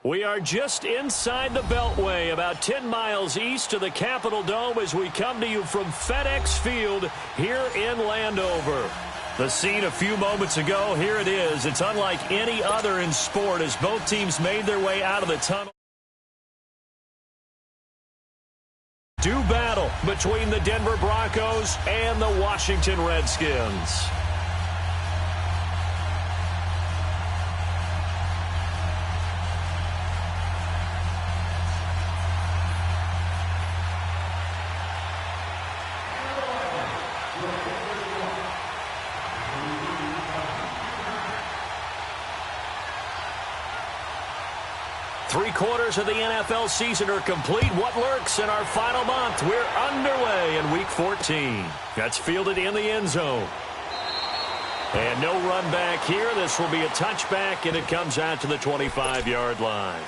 We are just inside the Beltway, about 10 miles east of the Capitol Dome as we come to you from FedEx Field here in Landover. The scene a few moments ago, here it is. It's unlike any other in sport as both teams made their way out of the tunnel. Do battle between the Denver Broncos and the Washington Redskins. Three-quarters of the NFL season are complete. What lurks in our final month? We're underway in Week 14. That's fielded in the end zone. And no run back here. This will be a touchback, and it comes out to the 25-yard line.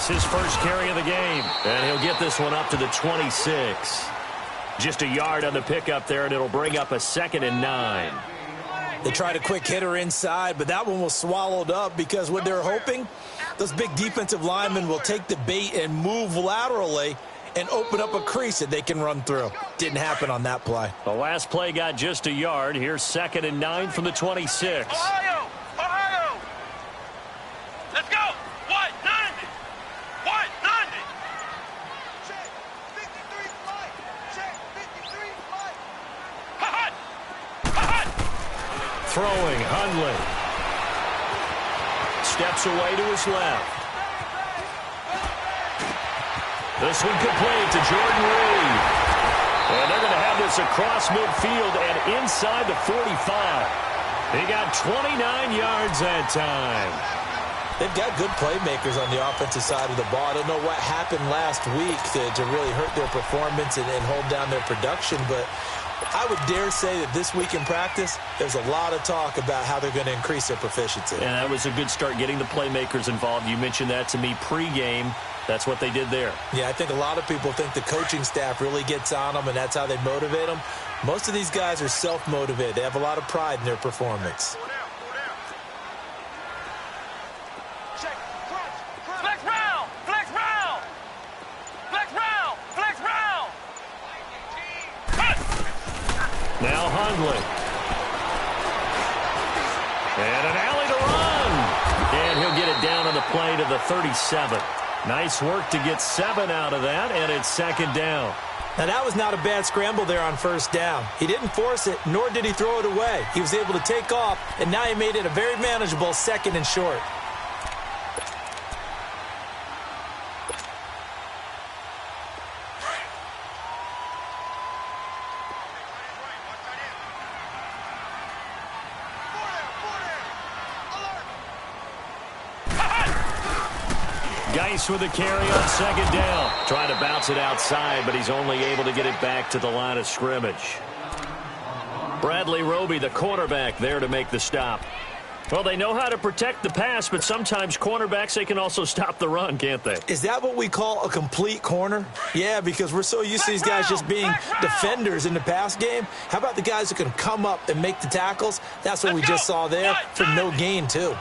His first carry of the game, and he'll get this one up to the 26. Just a yard on the pickup there, and it'll bring up a 2nd and 9. They tried a quick hitter inside, but that one was swallowed up because what they're hoping, those big defensive linemen will take the bait and move laterally and open up a crease that they can run through. Didn't happen on that play. The last play got just a yard. Here's 2nd and 9 from the 26. Ohio! Let's go! What? 90! What? 90! Check. 53 flight. Check. 53 flight. Hot! Hot! Throwing, Hundley. Steps away to his left. This one complete to Jordan Reed. And they're going to have this across midfield and inside the 45. He got 29 yards that time. They've got good playmakers on the offensive side of the ball. I don't know what happened last week to really hurt their performance and hold down their production, but I would dare say that this week in practice, there's a lot of talk about how they're going to increase their proficiency. And that was a good start, getting the playmakers involved. You mentioned that to me pregame. That's what they did there. Yeah, I think a lot of people think the coaching staff really gets on them, and that's how they motivate them. Most of these guys are self-motivated. They have a lot of pride in their performance. Flex round! Flex round! Flex round! Flex round! Now Hundley. And an alley to run. And he'll get it down on the play to the 37. Nice work to get 7 out of that, and it's 2nd down. Now, that was not a bad scramble there on 1st down. He didn't force it, nor did he throw it away. He was able to take off, and now he made it a very manageable 2nd and short. Geis with a carry on 2nd down. Trying to bounce it outside, but he's only able to get it back to the line of scrimmage. Bradley Roby, the cornerback, there to make the stop. Well, they know how to protect the pass, but sometimes cornerbacks, they can also stop the run, can't they? Is that what we call a complete corner? Yeah, because we're so used to these guys just being defenders in the pass game. How about the guys who can come up and make the tackles? That's what we just saw there for no gain, too.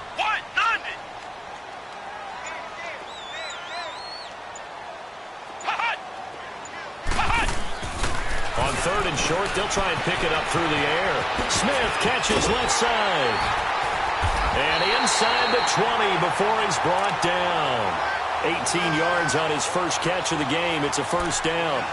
On 3rd and short, they'll try and pick it up through the air. Smith catches left side. And inside the 20 before he's brought down. 18 yards on his first catch of the game. It's a first down.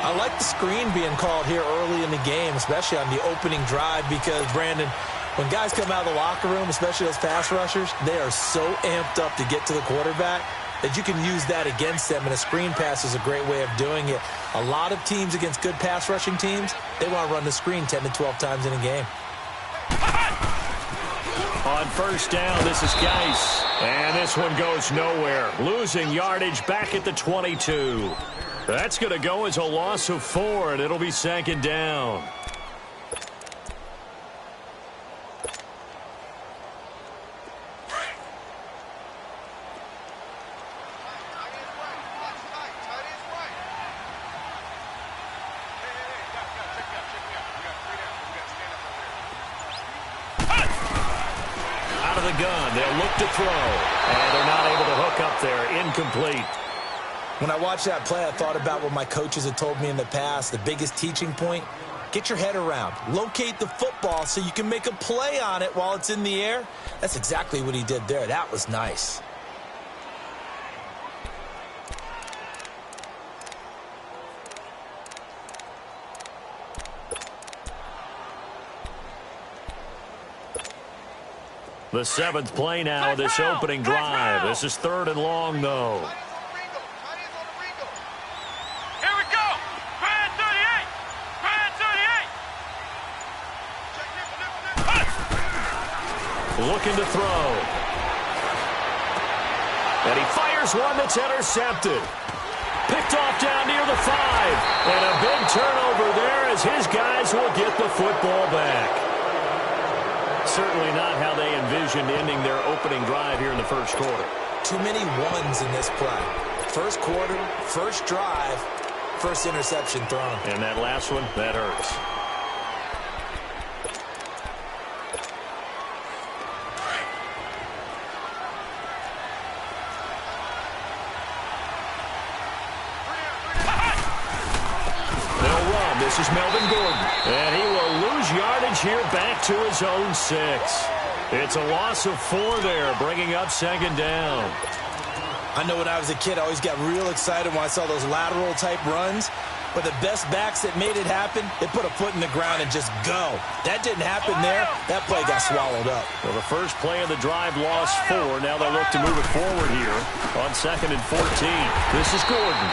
I like the screen being called here early in the game, especially on the opening drive, because, Brandon, when guys come out of the locker room, especially those pass rushers, they are so amped up to get to the quarterback that you can use that against them, and a screen pass is a great way of doing it. A lot of teams against good pass rushing teams, they want to run the screen 10 to 12 times in a game. On first down, this is Geis. And this one goes nowhere. Losing yardage back at the 22. That's going to go as a loss of 4, and it'll be second down. The gun. They'll look to throw, and they're not able to hook up there. Incomplete. When I watched that play, I thought about what my coaches had told me in the past. The biggest teaching point, get your head around. Locate the football so you can make a play on it while it's in the air. That's exactly what he did there. That was nice. The 7th play now of this opening drive. This is 3rd and long, though. Here we go. Brand 38. Brand 38. Looking to throw. And he fires one that's intercepted. Picked off down near the 5. And a big turnover there as his guys will get the football back. Certainly not how they envisioned ending their opening drive here in the first quarter. Too many ones in this play. First quarter, first drive, first interception thrown. And that last one, that hurts. They'll run. This is Melvin Gordon. And he will lose yardage here back to his own 6. It's a loss of 4 there, bringing up second down. I know when I was a kid, I always got real excited when I saw those lateral-type runs. But the best backs that made it happen, they put a foot in the ground and just go. That didn't happen there. That play got swallowed up. Well, the first play of the drive lost 4. Now they look to move it forward here on 2nd and 14. This is Gordon.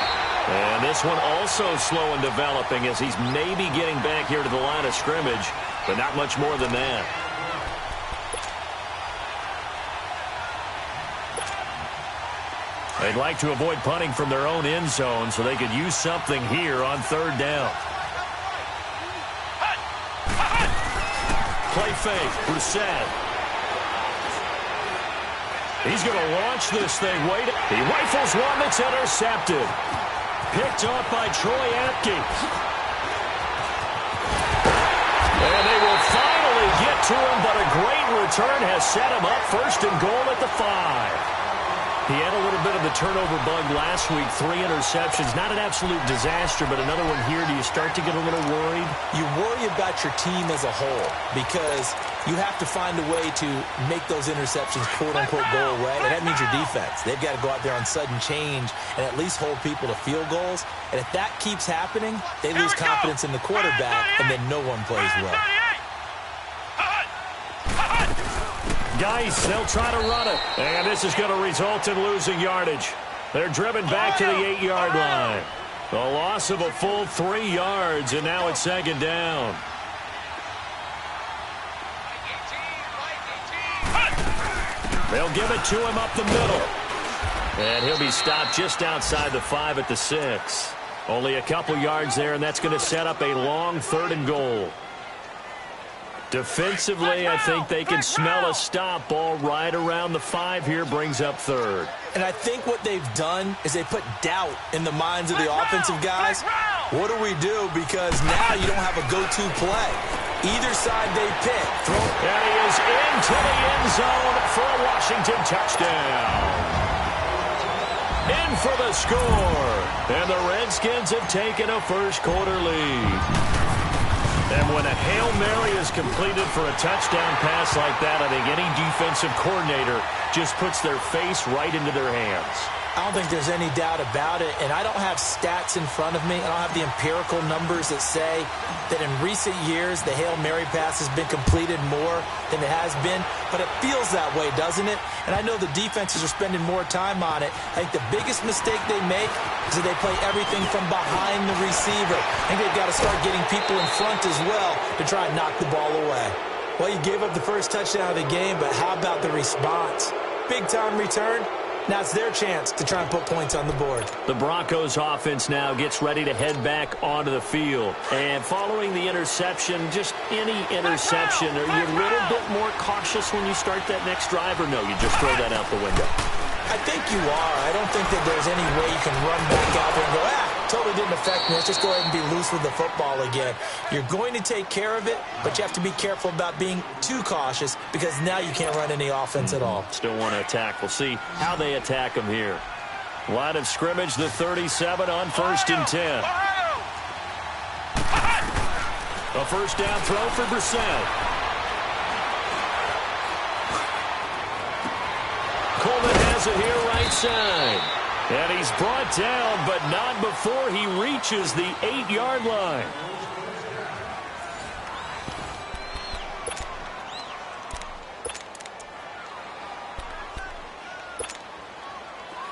And this one also slow in developing as he's maybe getting back here to the line of scrimmage, but not much more than that. They'd like to avoid punting from their own end zone so they could use something here on 3rd down. Play fake, Brissett. He's going to launch this thing. Wait, he rifles one that's intercepted. Picked off by Troy Apke. And they will finally get to him, but a great return has set him up 1st and goal at the 5. He had a little bit of the turnover bug last week, 3 interceptions. Not an absolute disaster, but another one here. Do you start to get a little worried? You worry about your team as a whole because you have to find a way to make those interceptions, quote-unquote, go away, and that means your defense. They've got to go out there on sudden change and at least hold people to field goals. And if that keeps happening, they lose confidence in the quarterback, and then no one plays well. Geis, they'll try to run it. And this is going to result in losing yardage. They're driven back to the 8-yard line. A loss of a full 3 yards, and now it's 2nd down. They'll give it to him up the middle. And he'll be stopped just outside the 5 at the 6. Only a couple yards there, and that's going to set up a long 3rd and goal. Defensively, I think they can smell a stop ball right around the 5 here, brings up 3rd. And I think what they've done is they put doubt in the minds of the offensive guys. What do we do? Because now you don't have a go-to play. Either side they pick. And he is into the end zone for a Washington touchdown. In for the score. And the Redskins have taken a first quarter lead. And when a Hail Mary is completed for a touchdown pass like that, I think any defensive coordinator just puts their face right into their hands. I don't think there's any doubt about it, and I don't have stats in front of me. I don't have the empirical numbers that say that in recent years the Hail Mary pass has been completed more than it has been, but it feels that way, doesn't it? And I know the defenses are spending more time on it. I think the biggest mistake they make is that they play everything from behind the receiver. I think they've got to start getting people in front as well to try and knock the ball away. Well, you gave up the first touchdown of the game, but how about the response? Big-time return. Now it's their chance to try and put points on the board. The Broncos offense now gets ready to head back onto the field. And following the interception, just any interception, are you a little bit more cautious when you start that next drive, or no, you just throw that out the window? I think you are. I don't think that there's any way you can run back out there and go, totally didn't affect me. Let's just go ahead and be loose with the football again. You're going to take care of it, but you have to be careful about being too cautious because now you can't run any offense at all. Still want to attack. We'll see how they attack them here. Line of scrimmage, the 37 on 1st and 10. A first down throw for Brissett. Coleman has it here right side. And he's brought down, but not before he reaches the 8-yard line.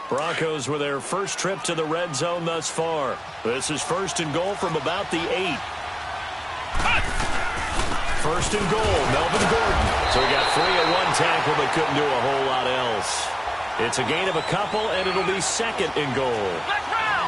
Broncos with their first trip to the red zone thus far. This is 1st and goal from about the 8. 1st and goal, Melvin Gordon. So he got free of one tackle but couldn't do a whole lot else. It's a gain of a couple, and it'll be 2nd and goal.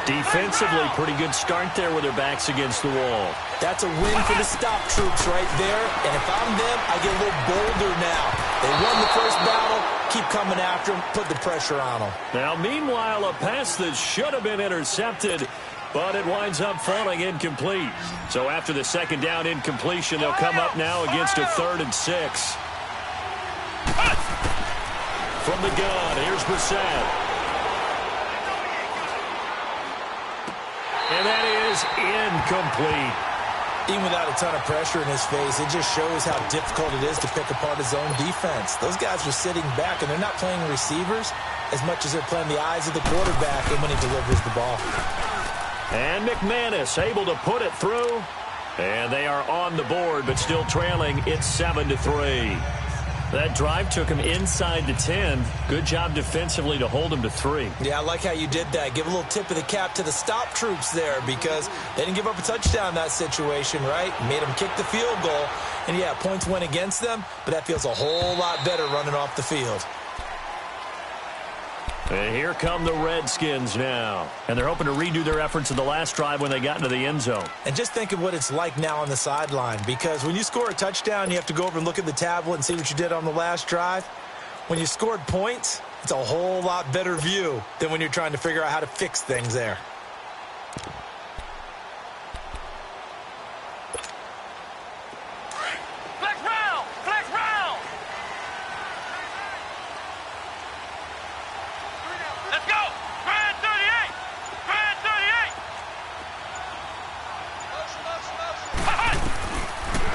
Defensively, pretty good start there with their backs against the wall. That's a win for the stop troops right there. And if I'm them, I get a little bolder now. They won the first battle. Keep coming after them. Put the pressure on them. Now, meanwhile, a pass that should have been intercepted, but it winds up falling incomplete. So after the 2nd down incompletion, they'll come up now against a 3rd and 6. From the gun, here's Brissett. And that is incomplete. Even without a ton of pressure in his face, it just shows how difficult it is to pick apart his own defense. Those guys are sitting back, and they're not playing receivers as much as they're playing the eyes of the quarterback and when he delivers the ball. And McManus able to put it through. And they are on the board, but still trailing. It's 7-3. That drive took him inside the 10. Good job defensively to hold him to 3. Yeah, I like how you did that. Give a little tip of the cap to the stop troops there because they didn't give up a touchdown in that situation, right? Made them kick the field goal. And, yeah, points went against them, but that feels a whole lot better running off the field. And here come the Redskins now. And they're hoping to redo their efforts in the last drive when they got into the end zone. And just think of what it's like now on the sideline, because when you score a touchdown, you have to go over and look at the tablet and see what you did on the last drive. When you scored points, it's a whole lot better view than when you're trying to figure out how to fix things there.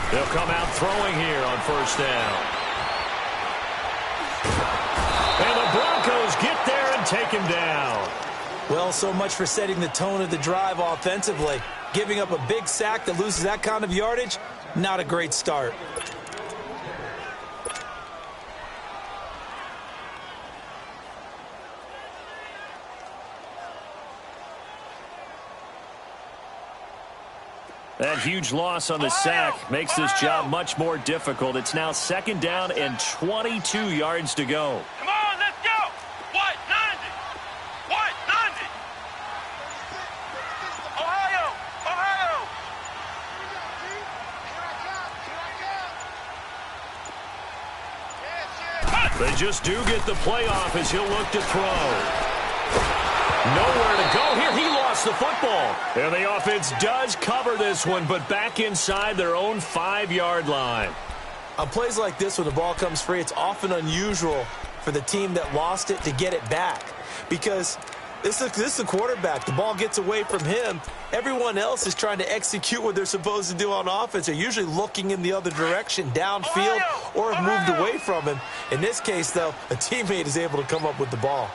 They'll come out throwing here on 1st down. And the Broncos get there and take him down. Well, so much for setting the tone of the drive offensively. Giving up a big sack that loses that kind of yardage, not a great start. That huge loss on the sack makes this job much more difficult. It's now 2nd down and 22 yards to go. Come on, let's go. White 90. White 90. Ohio. They just do get the playoff as he'll look to throw. Nowhere to go here. He lost the football. And the offense does cover this one, but back inside their own 5-yard line. On plays like this, when the ball comes free, it's often unusual for the team that lost it to get it back. Because this is the quarterback. The ball gets away from him. Everyone else is trying to execute what they're supposed to do on offense. They're usually looking in the other direction, downfield, or have moved away from him. In this case, though, a teammate is able to come up with the ball.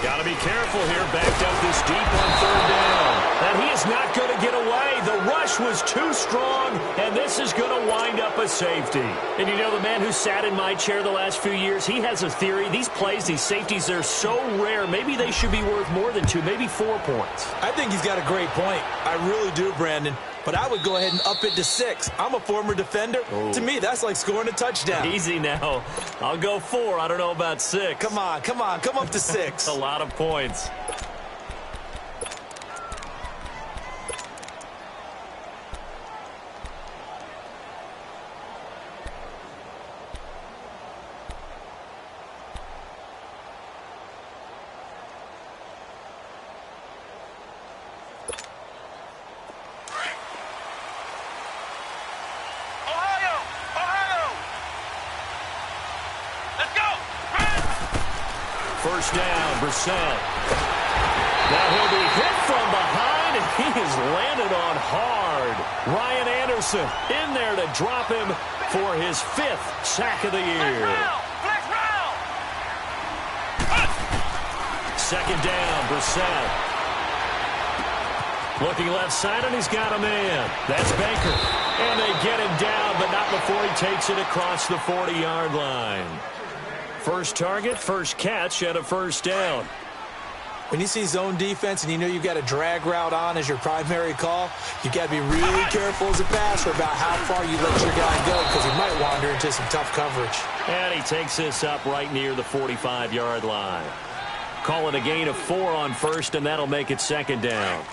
Got to be careful here, backed up this deep on third down. And he is not going to get away. The rush was too strong, and this is going to wind up a safety. And you know, the man who sat in my chair the last few years, he has a theory. These plays, these safeties, they're so rare. Maybe they should be worth more than 2, maybe 4 points. I think he's got a great point. I really do, Brandon. But I would go ahead and up it to 6. I'm a former defender. Oh. To me, that's like scoring a touchdown. Easy now. I'll go 4. I don't know about 6. Come on. Come up to 6. A lot of points. First down, Brissett. Now he'll be hit from behind, and he is landed on hard. Ryan Anderson in there to drop him for his 5th sack of the year. Second down, Brissett. Looking left side, and he's got a man. That's Baker. And they get him down, but not before he takes it across the 40-yard line. First target, first catch, and a first down. When you see zone defense and you know you've got a drag route on as your primary call, you've got to be really careful as a passer about how far you let your guy go because he might wander into some tough coverage. And he takes this up right near the 45-yard line. Call it a gain of 4 on first, and that'll make it second down.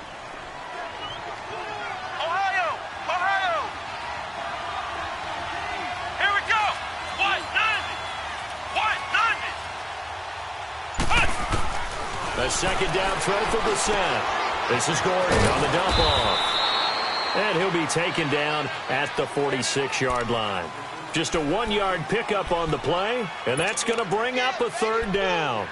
A second down throw for Brissett. This is Gordon on the dump off. And he'll be taken down at the 46-yard line. Just a 1-yard pickup on the play, and that's going to bring up a third down.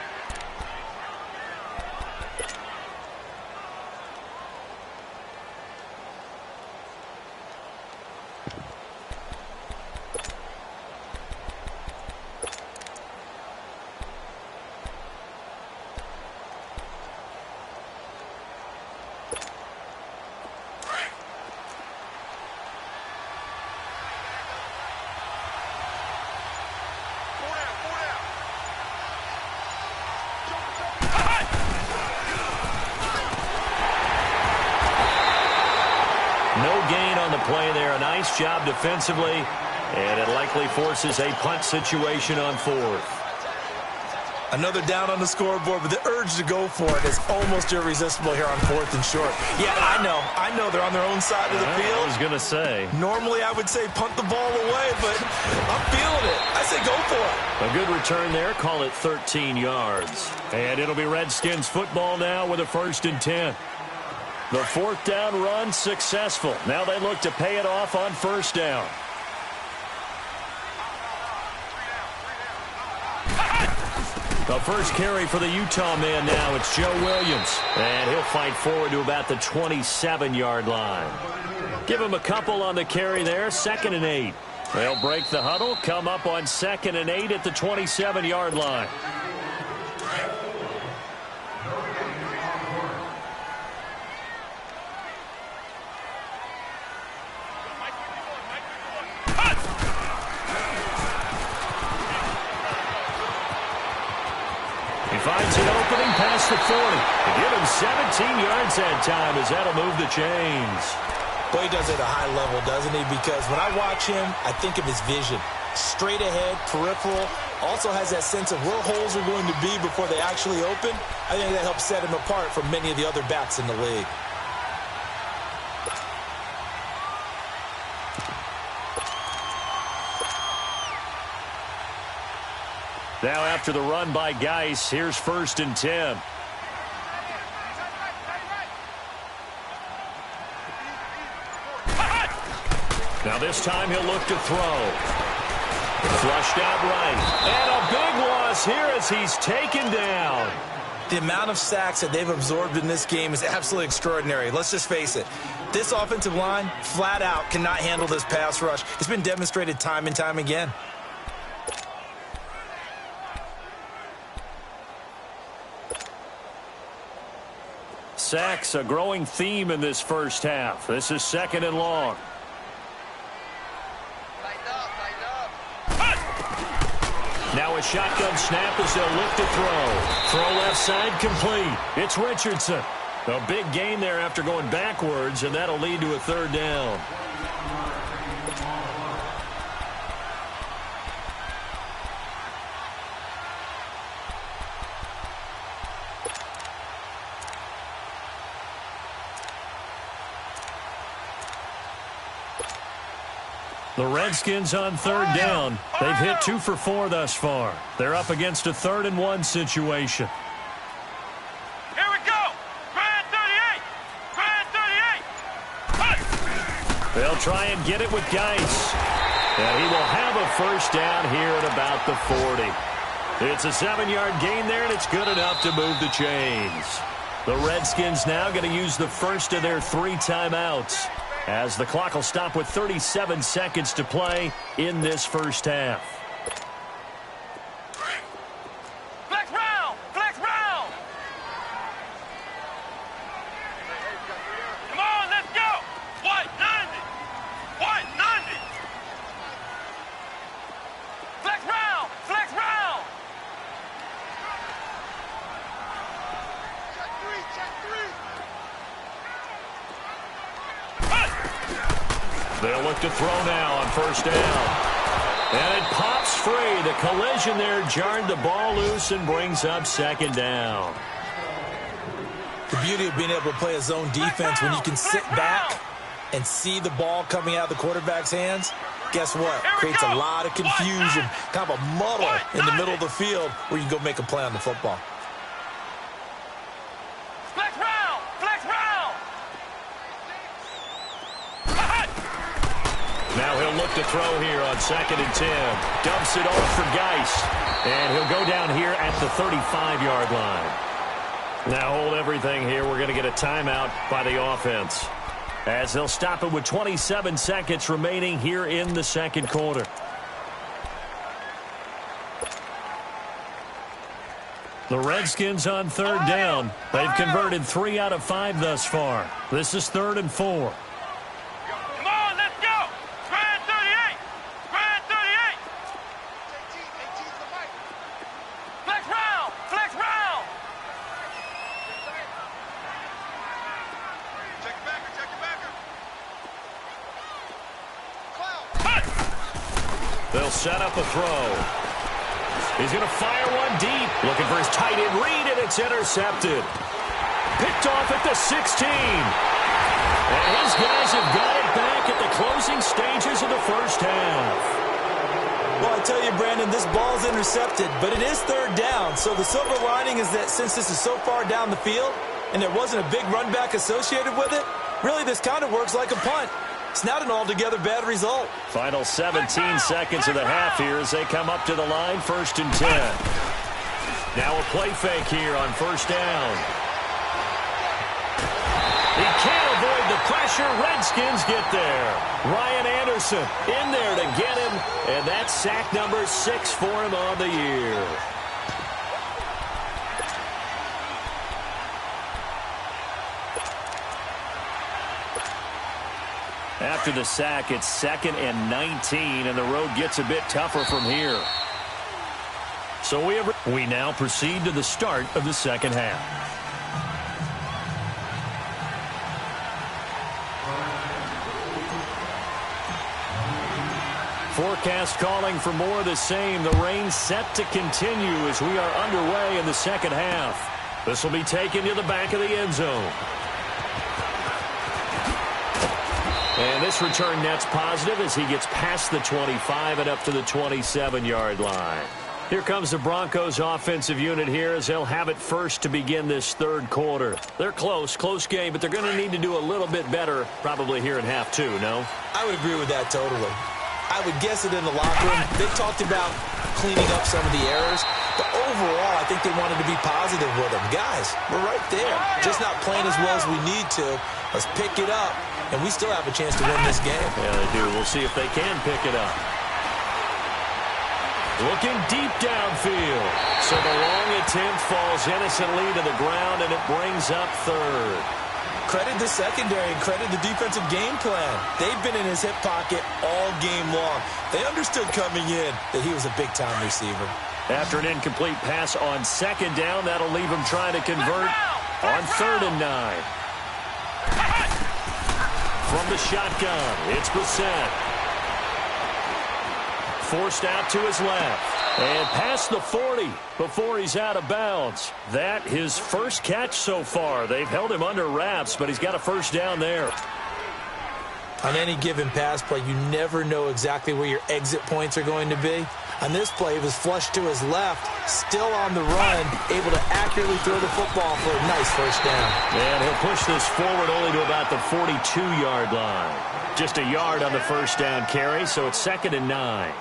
Play there. A nice job defensively, and it likely forces a punt situation on 4th. Another down on the scoreboard, but the urge to go for it is almost irresistible here on 4th and short. Yeah, I know they're on their own side of the field. I was going to say. Normally I would say punt the ball away, but I'm feeling it. I say go for it. A good return there. Call it 13 yards. And it'll be Redskins football now with a 1st and 10. The 4th down run successful. Now they look to pay it off on 1st down. The first carry for the Utah man now. It's Joe Williams. And he'll fight forward to about the 27-yard line. Give him a couple on the carry there. 2nd and 8. They'll break the huddle, come up on 2nd and 8 at the 27-yard line. Finds an opening past the 40. To give him 17 yards that time as that'll move the chains. Boy, he does it at a high level, doesn't he? Because when I watch him, I think of his vision. Straight ahead, peripheral. Also has that sense of where holes are going to be before they actually open. I think that helps set him apart from many of the other backs in the league. Now after the run by Geis, here's 1st and 10. Now this time he'll look to throw. Flushed out right. And a big loss here as he's taken down. The amount of sacks that they've absorbed in this game is absolutely extraordinary. Let's just face it. This offensive line, flat out, cannot handle this pass rush. It's been demonstrated time and time again. sacks a growing theme in this first half. This is 2nd and long. Now a shotgun snap as they'll look to throw. Throw left side complete. It's Richardson. A big gain there after going backwards, and that'll lead to a 3rd down. The Redskins on 3rd down. They've hit 2 for 4 thus far. They're up against a 3rd and 1 situation. Here we go. Grand 38. Grand 38. They'll try and get it with Geis. And he will have a 1st down here at about the 40. It's a 7-yard gain there, and it's good enough to move the chains. The Redskins now going to use the first of their 3 timeouts, as the clock will stop with 37 seconds to play in this first half. Flex round. Flex round. Come on, let's go. White 90. White 90. Flex round. Flex round. Check 3. They'll look to throw now on 1st down. And it pops free. The collision there jarred the ball loose and brings up 2nd down. The beauty of being able to play a zone defense when you can sit back and see the ball coming out of the quarterback's hands, guess what? Creates a lot of confusion, kind of a muddle in the middle of the field where you can go make a play on the football. Flex round. Flex round. Now he'll look to throw here on 2nd and 10. Dumps it off for Geis. And he'll go down here at the 35-yard line. Now hold everything here. We're going to get a timeout by the offense, as they'll stop it with 27 seconds remaining here in the 2nd quarter. The Redskins on 3rd down. They've converted 3 out of 5 thus far. This is 3rd and 4. Come on, let's go. Grand 38. Grand 38. Flex round. Flex round. Check your backer. Check your backer. They'll set up a throw. He's going to fire one deep. Looking for his tight end read, and it's intercepted. Picked off at the 16. And his guys have got it back at the closing stages of the first half. Well, I tell you, Brandon, this ball's intercepted, but it is 3rd down. So the silver lining is that since this is so far down the field and there wasn't a big run back associated with it, really this kind of works like a punt. It's not an altogether bad result. Final 17 seconds of the half here as they come up to the line, 1st and 10. Now a play fake here on 1st down. He can't avoid the pressure. Redskins get there. Ryan Anderson in there to get him, and that's sack number 6 for him on the year. After the sack, it's 2nd and 19, and the road gets a bit tougher from here. So we now proceed to the start of the 2nd half. Forecast calling for more of the same. The rain set to continue as we are underway in the 2nd half. This will be taken to the back of the end zone. And this return net's positive as he gets past the 25 and up to the 27-yard line. Here comes the Broncos offensive unit here as they'll have it first to begin this 3rd quarter. They're close game, but they're going to need to do a little bit better probably here in half 2, no? I would agree with that totally. I would guess it in the locker room. They talked about cleaning up some of the errors, but overall I think they wanted to be positive with them. Guys, we're right there. Just not playing as well as we need to. Let's pick it up, and we still have a chance to win this game. Yeah, they do. We'll see if they can pick it up. Looking deep downfield. So the long attempt falls innocently to the ground, and it brings up third. Credit the secondary and credit the defensive game plan. They've been in his hip pocket all game long. They understood coming in that he was a big-time receiver. After an incomplete pass on second down, that'll leave him trying to convert on 3rd and 9. From the shotgun, it's Brissett. Forced out to his left. And past the 40 before he's out of bounds. That his first catch so far. They've held him under wraps, but he's got a first down there. On any given pass play, you never know exactly where your exit points are going to be. On this play, he was flushed to his left, still on the run, able to accurately throw the football for a nice first down. And he'll push this forward only to about the 42-yard line. Just a yard on the first down carry, so it's 2nd and 9.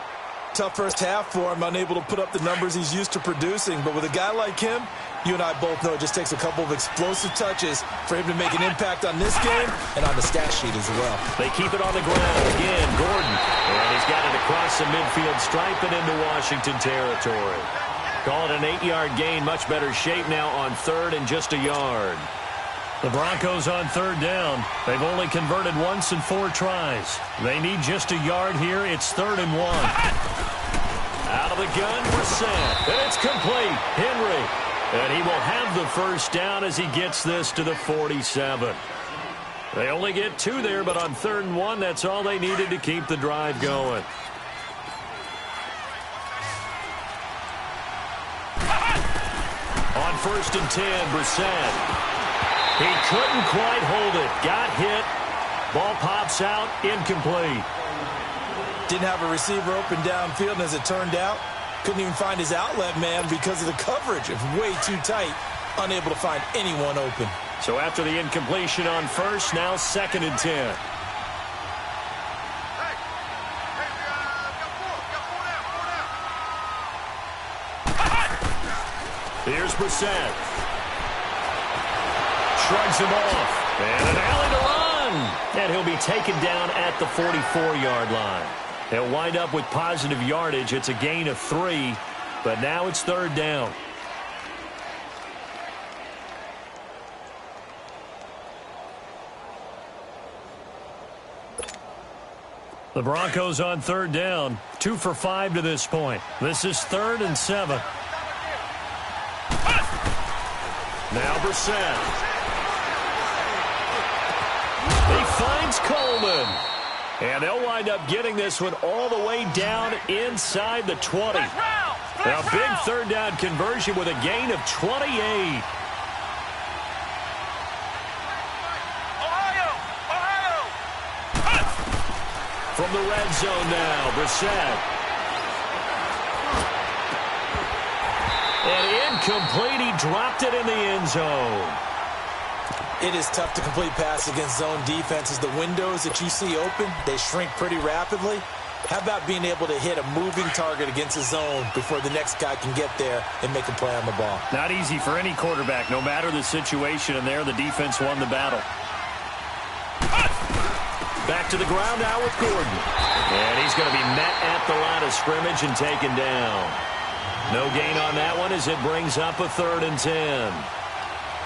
Tough first half for him, unable to put up the numbers he's used to producing. But with a guy like him, you and I both know it just takes a couple of explosive touches for him to make an impact on this game and on the stat sheet as well. They keep it on the ground again, Gordon. And he's got it across the midfield stripe and into Washington territory. Call it an 8-yard gain, much better shape now on 3rd and just a yard. The Broncos on 3rd down. They've only converted once in 4 tries. They need just a yard here. It's 3rd and 1. Out of the gun, Brissett. And it's complete. Henry. And he will have the first down as he gets this to the 47. They only get 2 there, but on 3rd and 1, that's all they needed to keep the drive going. On 1st and 10, Brissett. He couldn't quite hold it. Got hit. Ball pops out. Incomplete. Didn't have a receiver open downfield, and as it turned out, couldn't even find his outlet man because of the coverage. It was way too tight. Unable to find anyone open. So after the incompletion on 1st, now 2nd and 10. Here's Brissett. Shrugs him off. And an alley to run. And he'll be taken down at the 44-yard line. He'll wind up with positive yardage. It's a gain of 3, but now it's 3rd down. The Broncos on 3rd down. 2 for 5 to this point. This is 3rd and 7. Now Brissett. He finds Coleman. And they'll wind up getting this one all the way down inside the 20. A big 3rd down conversion with a gain of 28. From the red zone now, Brissett. And incomplete. He dropped it in the end zone. It is tough to complete pass against zone defenses. The windows that you see open, they shrink pretty rapidly. How about being able to hit a moving target against a zone before the next guy can get there and make a play on the ball? Not easy for any quarterback, no matter the situation, and there the defense won the battle. Back to the ground now with Gordon. And he's going to be met at the line of scrimmage and taken down. No gain on that one as it brings up a 3rd and 10.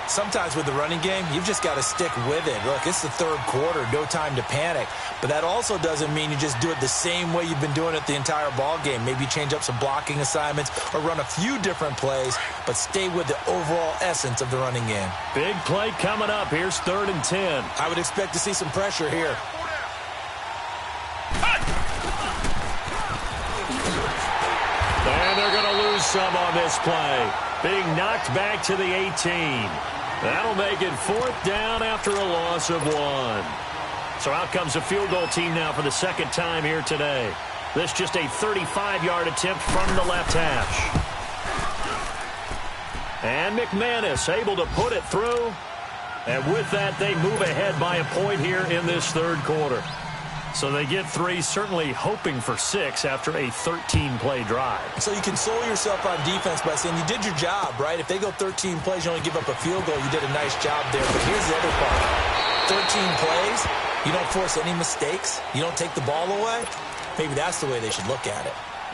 Sometimes with the running game, you've just got to stick with it. Look, it's the 3rd quarter, no time to panic. But that also doesn't mean you just do it the same way you've been doing it the entire ball game. Maybe change up some blocking assignments or run a few different plays, but stay with the overall essence of the running game. Big play coming up. Here's 3rd and 10. I would expect to see some pressure here. And they're going to lose some on this play. Being knocked back to the 18. That'll make it 4th down after a loss of 1. So out comes a field goal team now for the 2nd time here today. This just a 35-yard attempt from the left hash. And McManus able to put it through. And with that, they move ahead by a point here in this 3rd quarter. So they get 3, certainly hoping for 6 after a 13-play drive. So you console yourself on defense by saying you did your job, right? If they go 13 plays, you only give up a field goal, you did a nice job there. But here's the other part. 13 plays, you don't force any mistakes, you don't take the ball away. Maybe that's the way they should look at it.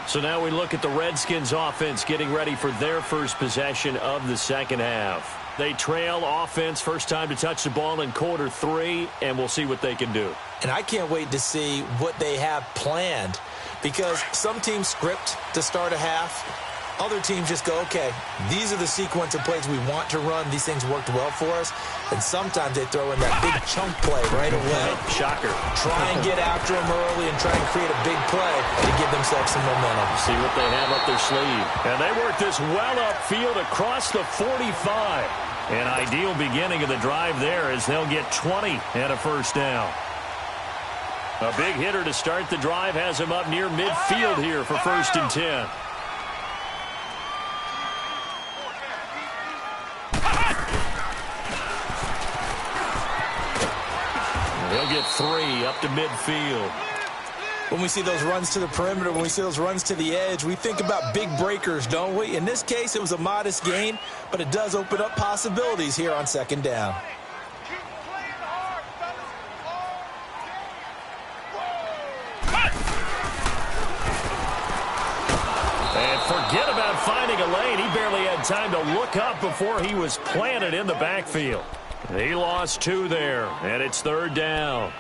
So now we look at the Redskins offense getting ready for their first possession of the second half. They trail offense first time to touch the ball in quarter 3, and we'll see what they can do. And I can't wait to see what they have planned, because some teams script to start a half. Other teams just go, okay, these are the sequence of plays we want to run. These things worked well for us. And sometimes they throw in that big chunk play right away. Shocker. Try and get after them early and try and create a big play to give themselves some momentum. See what they have up their sleeve. And they work this well upfield across the 45. An ideal beginning of the drive there as they'll get 20 and a first down. A big hitter to start the drive has him up near midfield here for 1st and 10. They'll get 3 up to midfield. When we see those runs to the perimeter, when we see those runs to the edge, we think about big breakers, don't we? In this case, it was a modest gain, but it does open up possibilities here on 2nd down. And forget about finding a lane. He barely had time to look up before he was planted in the backfield. He lost 2 there, and it's 3rd down.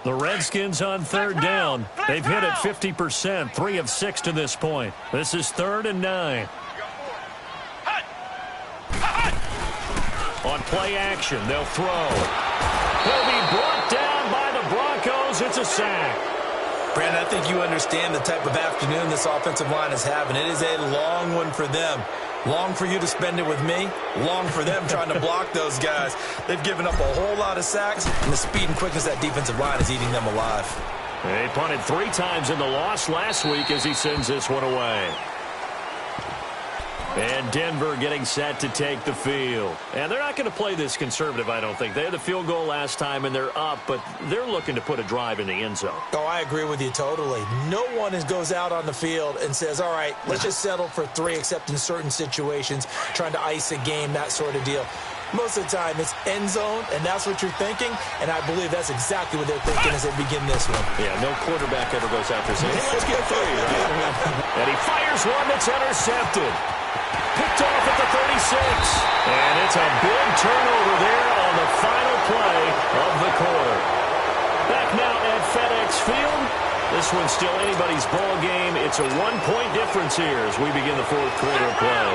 The Redskins on 3rd down. They've hit it 50%, 3 of 6 to this point. This is 3rd and 9. On play action, they'll throw. He'll be brought down by the Broncos. It's a sack. Brandon, I think you understand the type of afternoon this offensive line is having. It is a long one for them. Long for you to spend it with me. Long for them trying to block those guys. They've given up a whole lot of sacks, and the speed and quickness of that defensive line is eating them alive. They punted 3 times in the loss last week as he sends this one away. And Denver getting set to take the field. And they're not going to play this conservative, I don't think. They had the field goal last time, and they're up, but they're looking to put a drive in the end zone. Oh, I agree with you totally. No one goes out on the field and says, all right, let's just settle for 3, except in certain situations, trying to ice a game, that sort of deal. Most of the time, it's end zone, and that's what you're thinking, and I believe that's exactly what they're thinking as they begin this one. Yeah, no quarterback ever goes out there saying, hey, let's get 3, right? And he fires one that's intercepted. Picked off at the 36. And it's a big turnover there on the final play of the quarter. Back now at FedEx Field. This one's still anybody's ball game. It's a 1-point difference here as we begin the 4th quarter of play.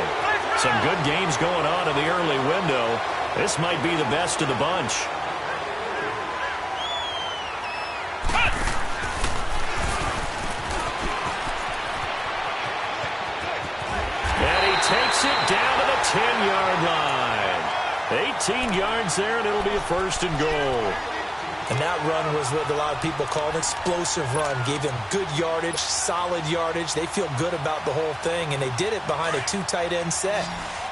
Some good games going on in the early window. This might be the best of the bunch. Takes it down to the 10-yard line. 18 yards there, and it'll be a 1st and goal. And that run was what a lot of people call an explosive run. Gave them good yardage, solid yardage. They feel good about the whole thing, and they did it behind a 2 tight end set.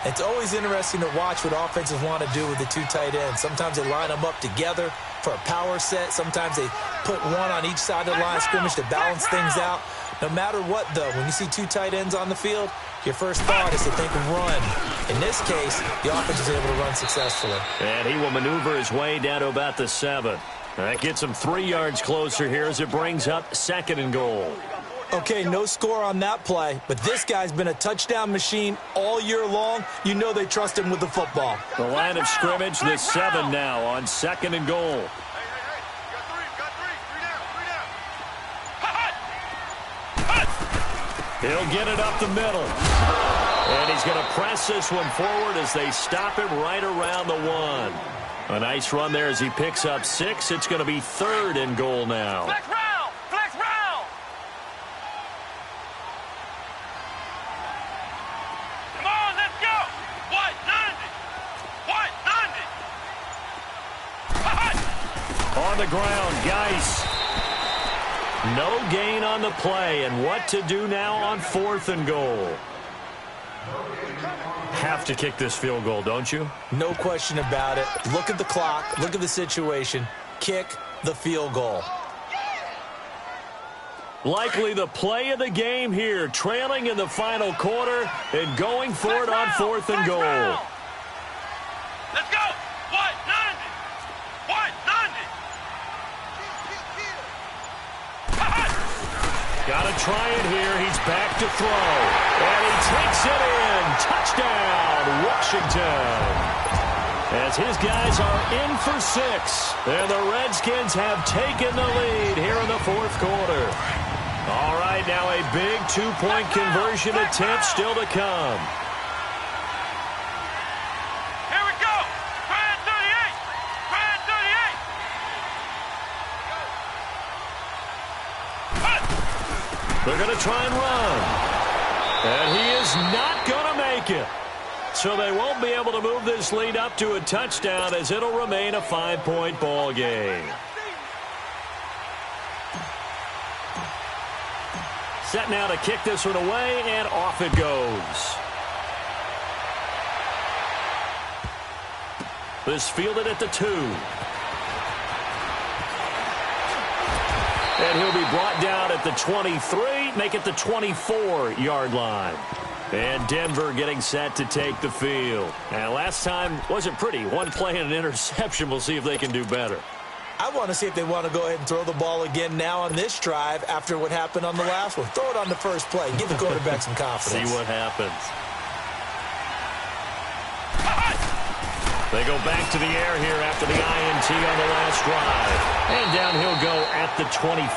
It's always interesting to watch what offenses want to do with the 2 tight ends. Sometimes they line them up together for a power set. Sometimes they put one on each side of the line of scrimmage to balance things out. No matter what, though, when you see 2 tight ends on the field, your first thought is to think run. In this case, the offense was able to run successfully. And he will maneuver his way down to about the 7. That gets him 3 yards closer here as it brings up 2nd and goal. Okay, no score on that play, but this guy's been a touchdown machine all year long. You know they trust him with the football. The line of scrimmage, the 7 now on 2nd and goal. He'll get it up the middle. And he's going to press this one forward as they stop it right around the 1. A nice run there as he picks up 6. It's going to be 3rd and goal now. Flex round! Flex round! Come on, let's go! White 90! White 90! On the ground, Geis. No gain on the play, and what to do now on 4th and goal. Have to kick this field goal, don't you? No question about it. Look at the clock. Look at the situation. Kick the field goal. Likely the play of the game here, trailing in the final quarter and going for it on 4th and goal. Let's go. 190. 190. Got to try it here. He's back to throw. And he takes it in. Touchdown, Washington. As his guys are in for 6. And the Redskins have taken the lead here in the 4th quarter. All right, now a big 2-point conversion attempt still to come. Here we go. Try it 38. Try it 38. They're going to try and run. And he is not going to make it. So they won't be able to move this lead up to a touchdown as it'll remain a 5-point ball game. Set now to kick this one away, and off it goes. This fielded at the 2. And he'll be brought down at the 23, make it the 24-yard line. And Denver getting set to take the field. And last time wasn't pretty. One play and an interception. We'll see if they can do better. I want to see if they want to go ahead and throw the ball again now on this drive after what happened on the last one. Throw it on the first play. Give the quarterback some confidence. See what happens. They go back to the air here after the INT on the last drive. And down he'll go at the 25.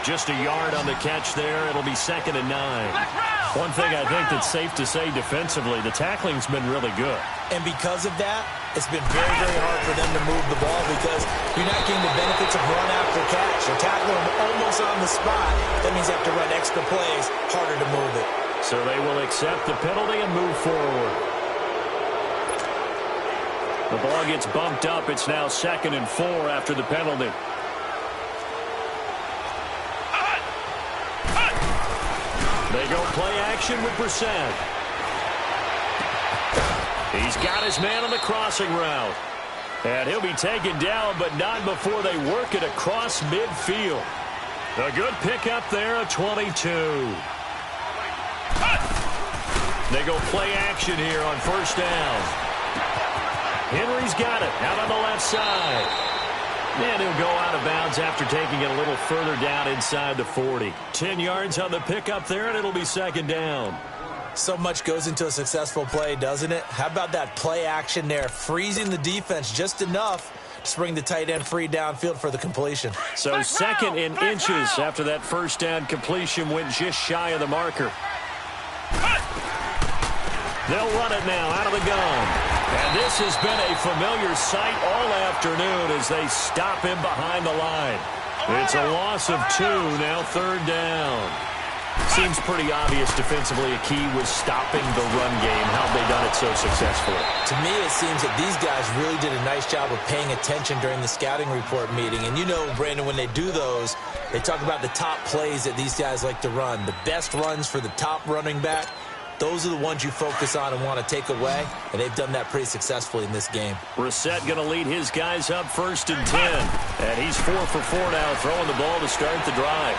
Just a yard on the catch there. It'll be 2nd and 9. One thing I think that's safe to say defensively, the tackling's been really good. And because of that, it's been very, very hard for them to move the ball because you're not getting the benefits of run after catch. You're tackling them almost on the spot. That means you have to run extra plays, harder to move it. So they will accept the penalty and move forward. The ball gets bumped up. It's now 2nd and 4 after the penalty. They go play action with Brissett. He's got his man on the crossing route. And he'll be taken down, but not before they work it across midfield. A good pickup there, a 22. They go play action here on 1st down. Henry's got it out on the left side. And he'll go out of bounds after taking it a little further down inside the 40. 10 yards on the pickup there, and it'll be 2nd down. So much goes into a successful play, doesn't it? How about that play action there, freezing the defense just enough to bring the tight end free downfield for the completion. So 2nd in inches after that 1st down completion went just shy of the marker. They'll run it now out of the gun. And this has been a familiar sight all afternoon as they stop him behind the line. It's a loss of 2, now 3rd down. Seems pretty obvious defensively a key was stopping the run game. How have they done it so successfully? To me, it seems that these guys really did a nice job of paying attention during the scouting report meeting. And you know, Brandon, when they do those, they talk about the top plays that these guys like to run. The best runs for the top running back. Those are the ones you focus on and want to take away, and they've done that pretty successfully in this game. Brissett going to lead his guys up 1st and 10. And he's 4 for 4 now, throwing the ball to start the drive.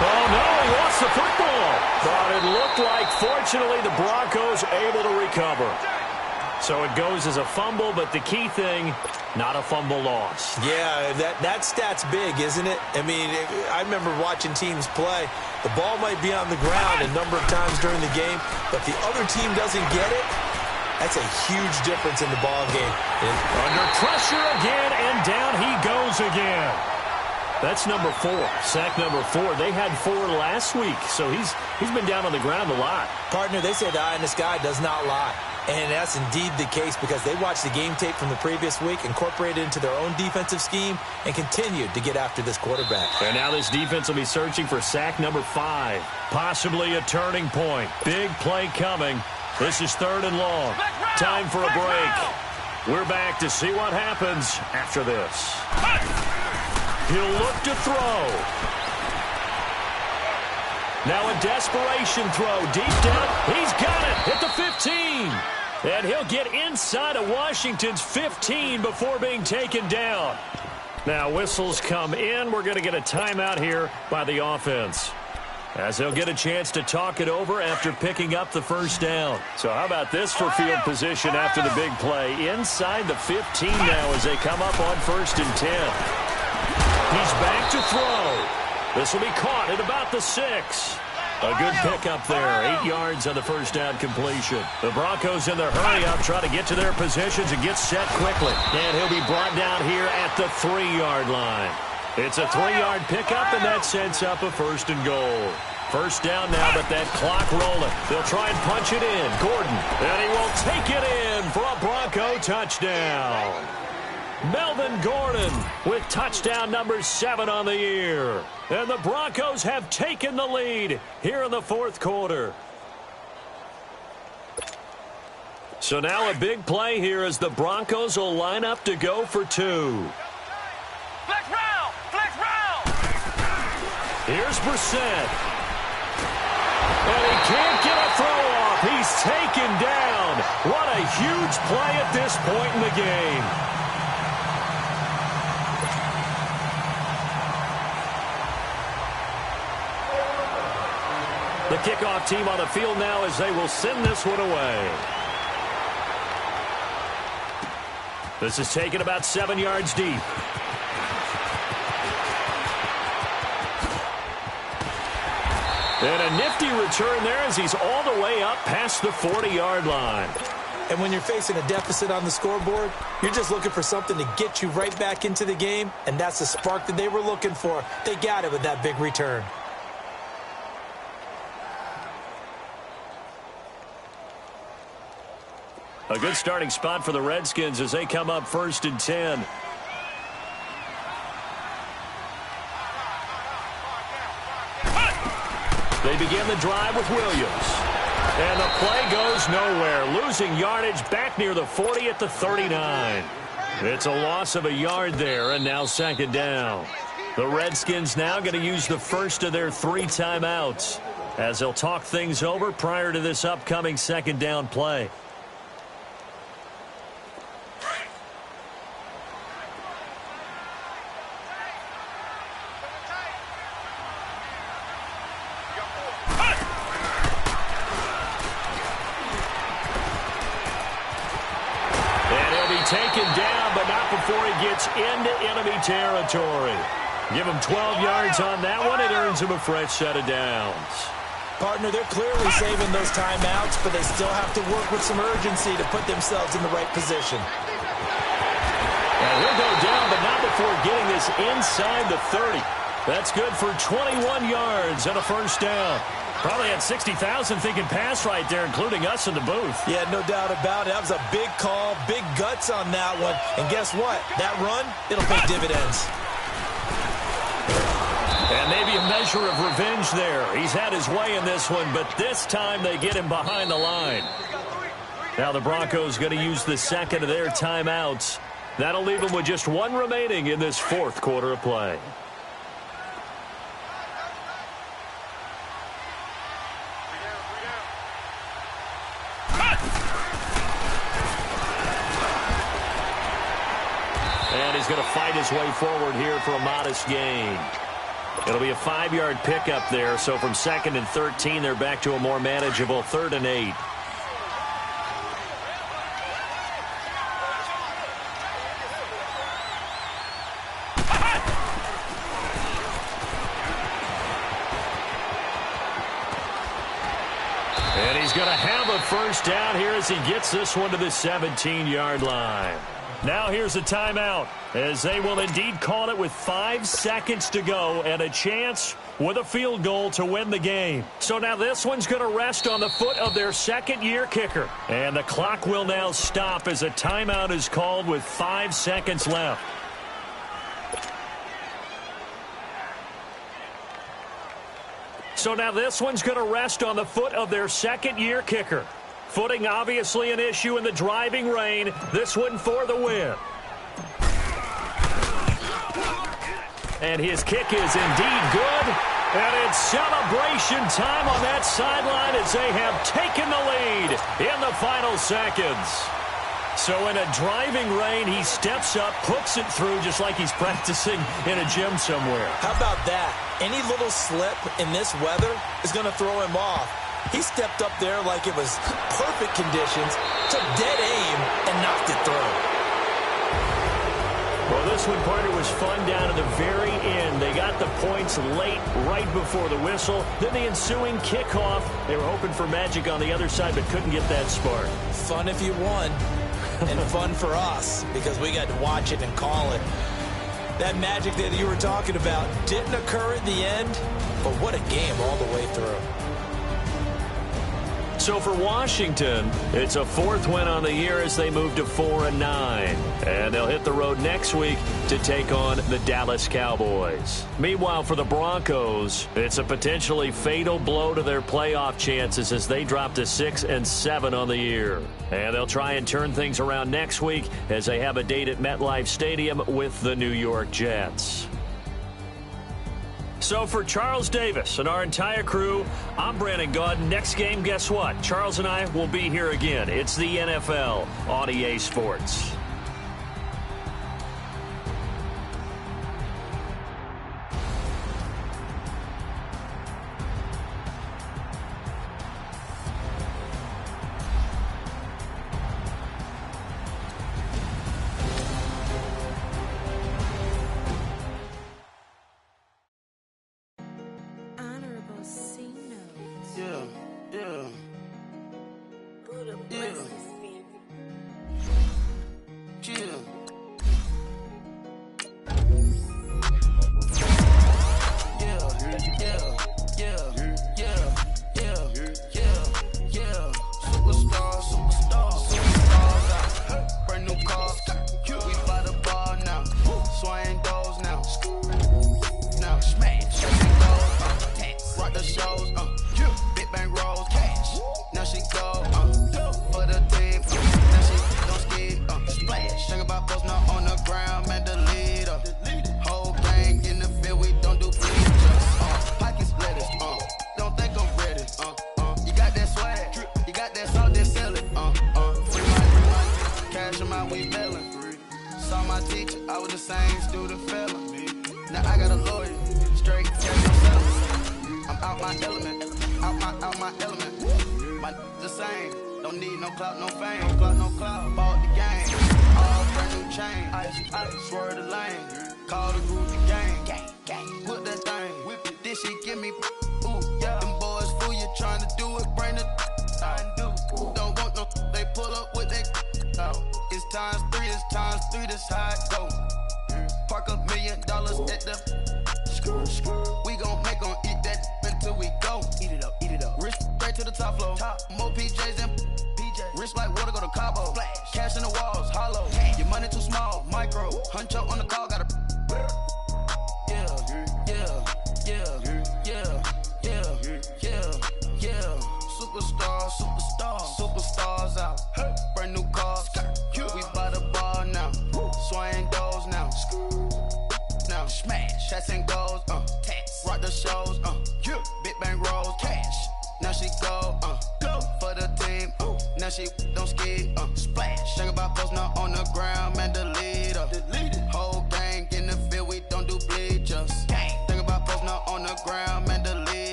Oh, no, he lost the football. Thought it looked like, fortunately, the Broncos able to recover. So it goes as a fumble, but the key thing, not a fumble loss. Yeah, that stat's big, isn't it? I mean, I remember watching teams play. The ball might be on the ground a number of times during the game, but if the other team doesn't get it, that's a huge difference in the ball game. Under pressure again, and down he goes again. That's number 4, sack number 4. They had 4 last week, so he's been down on the ground a lot. Partner, they say the eye in the sky does not lie. And that's indeed the case because they watched the game tape from the previous week, incorporated it into their own defensive scheme, and continued to get after this quarterback. And now this defense will be searching for sack number 5. Possibly a turning point. Big play coming. This is 3rd and long. Time for a break. We're back to see what happens after this. He'll look to throw. Now a desperation throw deep down. He's got it at the 15. And he'll get inside of Washington's 15 before being taken down. Now whistles come in. We're going to get a timeout here by the offense, as they'll get a chance to talk it over after picking up the first down. So how about this for field position after the big play? Inside the 15 now as they come up on 1st and 10. He's back to throw. This will be caught at about the 6. A good pickup there. 8 yards on the first down completion. The Broncos in their hurry-up try to get to their positions and get set quickly. And he'll be brought down here at the 3-yard line. It's a 3-yard pickup, and that sets up a 1st and goal. First down now, but that clock rolling. They'll try and punch it in. Gordon, and he will take it in for a Bronco touchdown. Melvin Gordon with touchdown number 7 on the year. And the Broncos have taken the lead here in the 4th quarter. So now a big play here as the Broncos will line up to go for 2. Flex round! Flex round! Here's Brissett. And he can't get a throw off. He's taken down. What a huge play at this point in the game. The kickoff team on the field now as they will send this one away. This is taken about 7 yards deep. And a nifty return there as he's all the way up past the 40-yard line. And when you're facing a deficit on the scoreboard, you're just looking for something to get you right back into the game, and that's the spark that they were looking for. They got it with that big return. A good starting spot for the Redskins as they come up 1st and 10. They begin the drive with Williams. And the play goes nowhere. Losing yardage back near the 40 at the 39. It's a loss of a yard there, and now 2nd down. The Redskins now going to use the first of their 3 timeouts as they'll talk things over prior to this upcoming 2nd down play. Taken down, but not before he gets into enemy territory. Give him 12 yards on that one. It earns him a fresh set of downs. Partner, they're clearly saving those timeouts, but they still have to work with some urgency to put themselves in the right position. And he'll go down, but not before getting this inside the 30. That's good for 21 yards and a first down. Probably had 60,000 thinking pass right there, including us in the booth. Yeah, no doubt about it. That was a big call, big guts on that one. And guess what? That run, it'll pay dividends. And maybe a measure of revenge there. He's had his way in this one, but this time they get him behind the line. Now the Broncos going to use the 2nd of their timeouts. That'll leave them with just 1 remaining in this 4th quarter of play. And he's going to fight his way forward here for a modest gain. It'll be a 5-yard pickup there, so from 2nd and 13, they're back to a more manageable 3rd and 8. And he's going to have a first down here as he gets this one to the 17-yard line. Now here's a timeout as they will indeed call it with 5 seconds to go and a chance with a field goal to win the game. So now this one's going to rest on the foot of their 2nd-year kicker. And the clock will now stop as a timeout is called with 5 seconds left. So now this one's going to rest on the foot of their 2nd-year kicker. Footing obviously an issue in the driving rain. This one for the win. And his kick is indeed good. And it's celebration time on that sideline as they have taken the lead in the final seconds. So in a driving rain, he steps up, puts it through just like he's practicing in a gym somewhere. How about that? Any little slip in this weather is going to throw him off. He stepped up there like it was perfect conditions, took dead aim, and knocked it through. Well, this one, partner, was fun down to the very end. They got the points late, right before the whistle. Then the ensuing kickoff. They were hoping for magic on the other side, but couldn't get that spark. Fun if you won, and fun for us, because we got to watch it and call it. That magic that you were talking about didn't occur at the end, but what a game all the way through. So for Washington, it's a 4th win on the year as they move to 4-9. And they'll hit the road next week to take on the Dallas Cowboys. Meanwhile, for the Broncos, it's a potentially fatal blow to their playoff chances as they drop to 6-7 on the year. And they'll try and turn things around next week as they have a date at MetLife Stadium with the New York Jets. So for Charles Davis and our entire crew, I'm Brandon Gaudin. Next game, guess what? Charles and I will be here again. It's the NFL on EA Sports.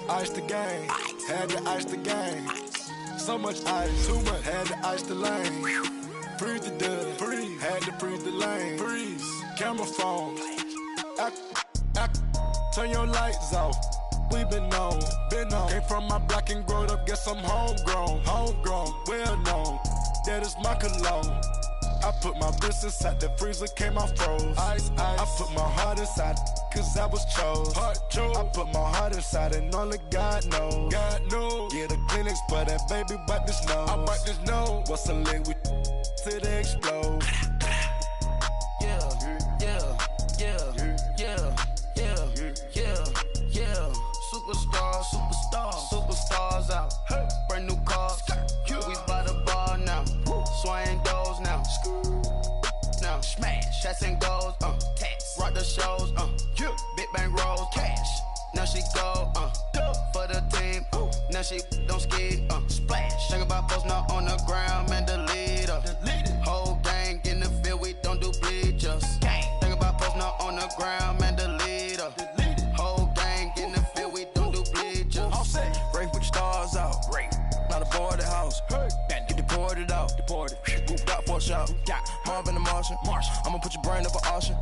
Ice the game, had to ice the game. So much ice, too much, had to ice the lane. Freeze the dud, freeze, had to freeze the lane. Freeze, camera phone, turn your lights off. We been on. Came from my block and growed up, guess I'm homegrown, well known. That is my cologne. I put my wrist inside the freezer, came out froze. Ice. I put my heart inside, cause I was chose. I put my heart inside and only God knows. Yeah, the clinics, but that baby wipe this nose. I wipe this nose. What's a lick with till they explode? Superstars out. Brand new cars. We by the bar now. Swaying doors now. Now smash. Shots and goals. Rock the shows. Big bang rolls. Cash. Now she go. For the team. Now she don't skid, splash. Think about posting up on the ground, man, delete her. Whole gang in the field, we don't do bleachers. Think about posting up on the ground, man, delete her. Whole gang in the field, we don't do bleachers. All set. Break with the stars out. Not a boarded house. Get deported out. Moved out for a shot. Marvin the Martian. I'ma put your brain up for auction.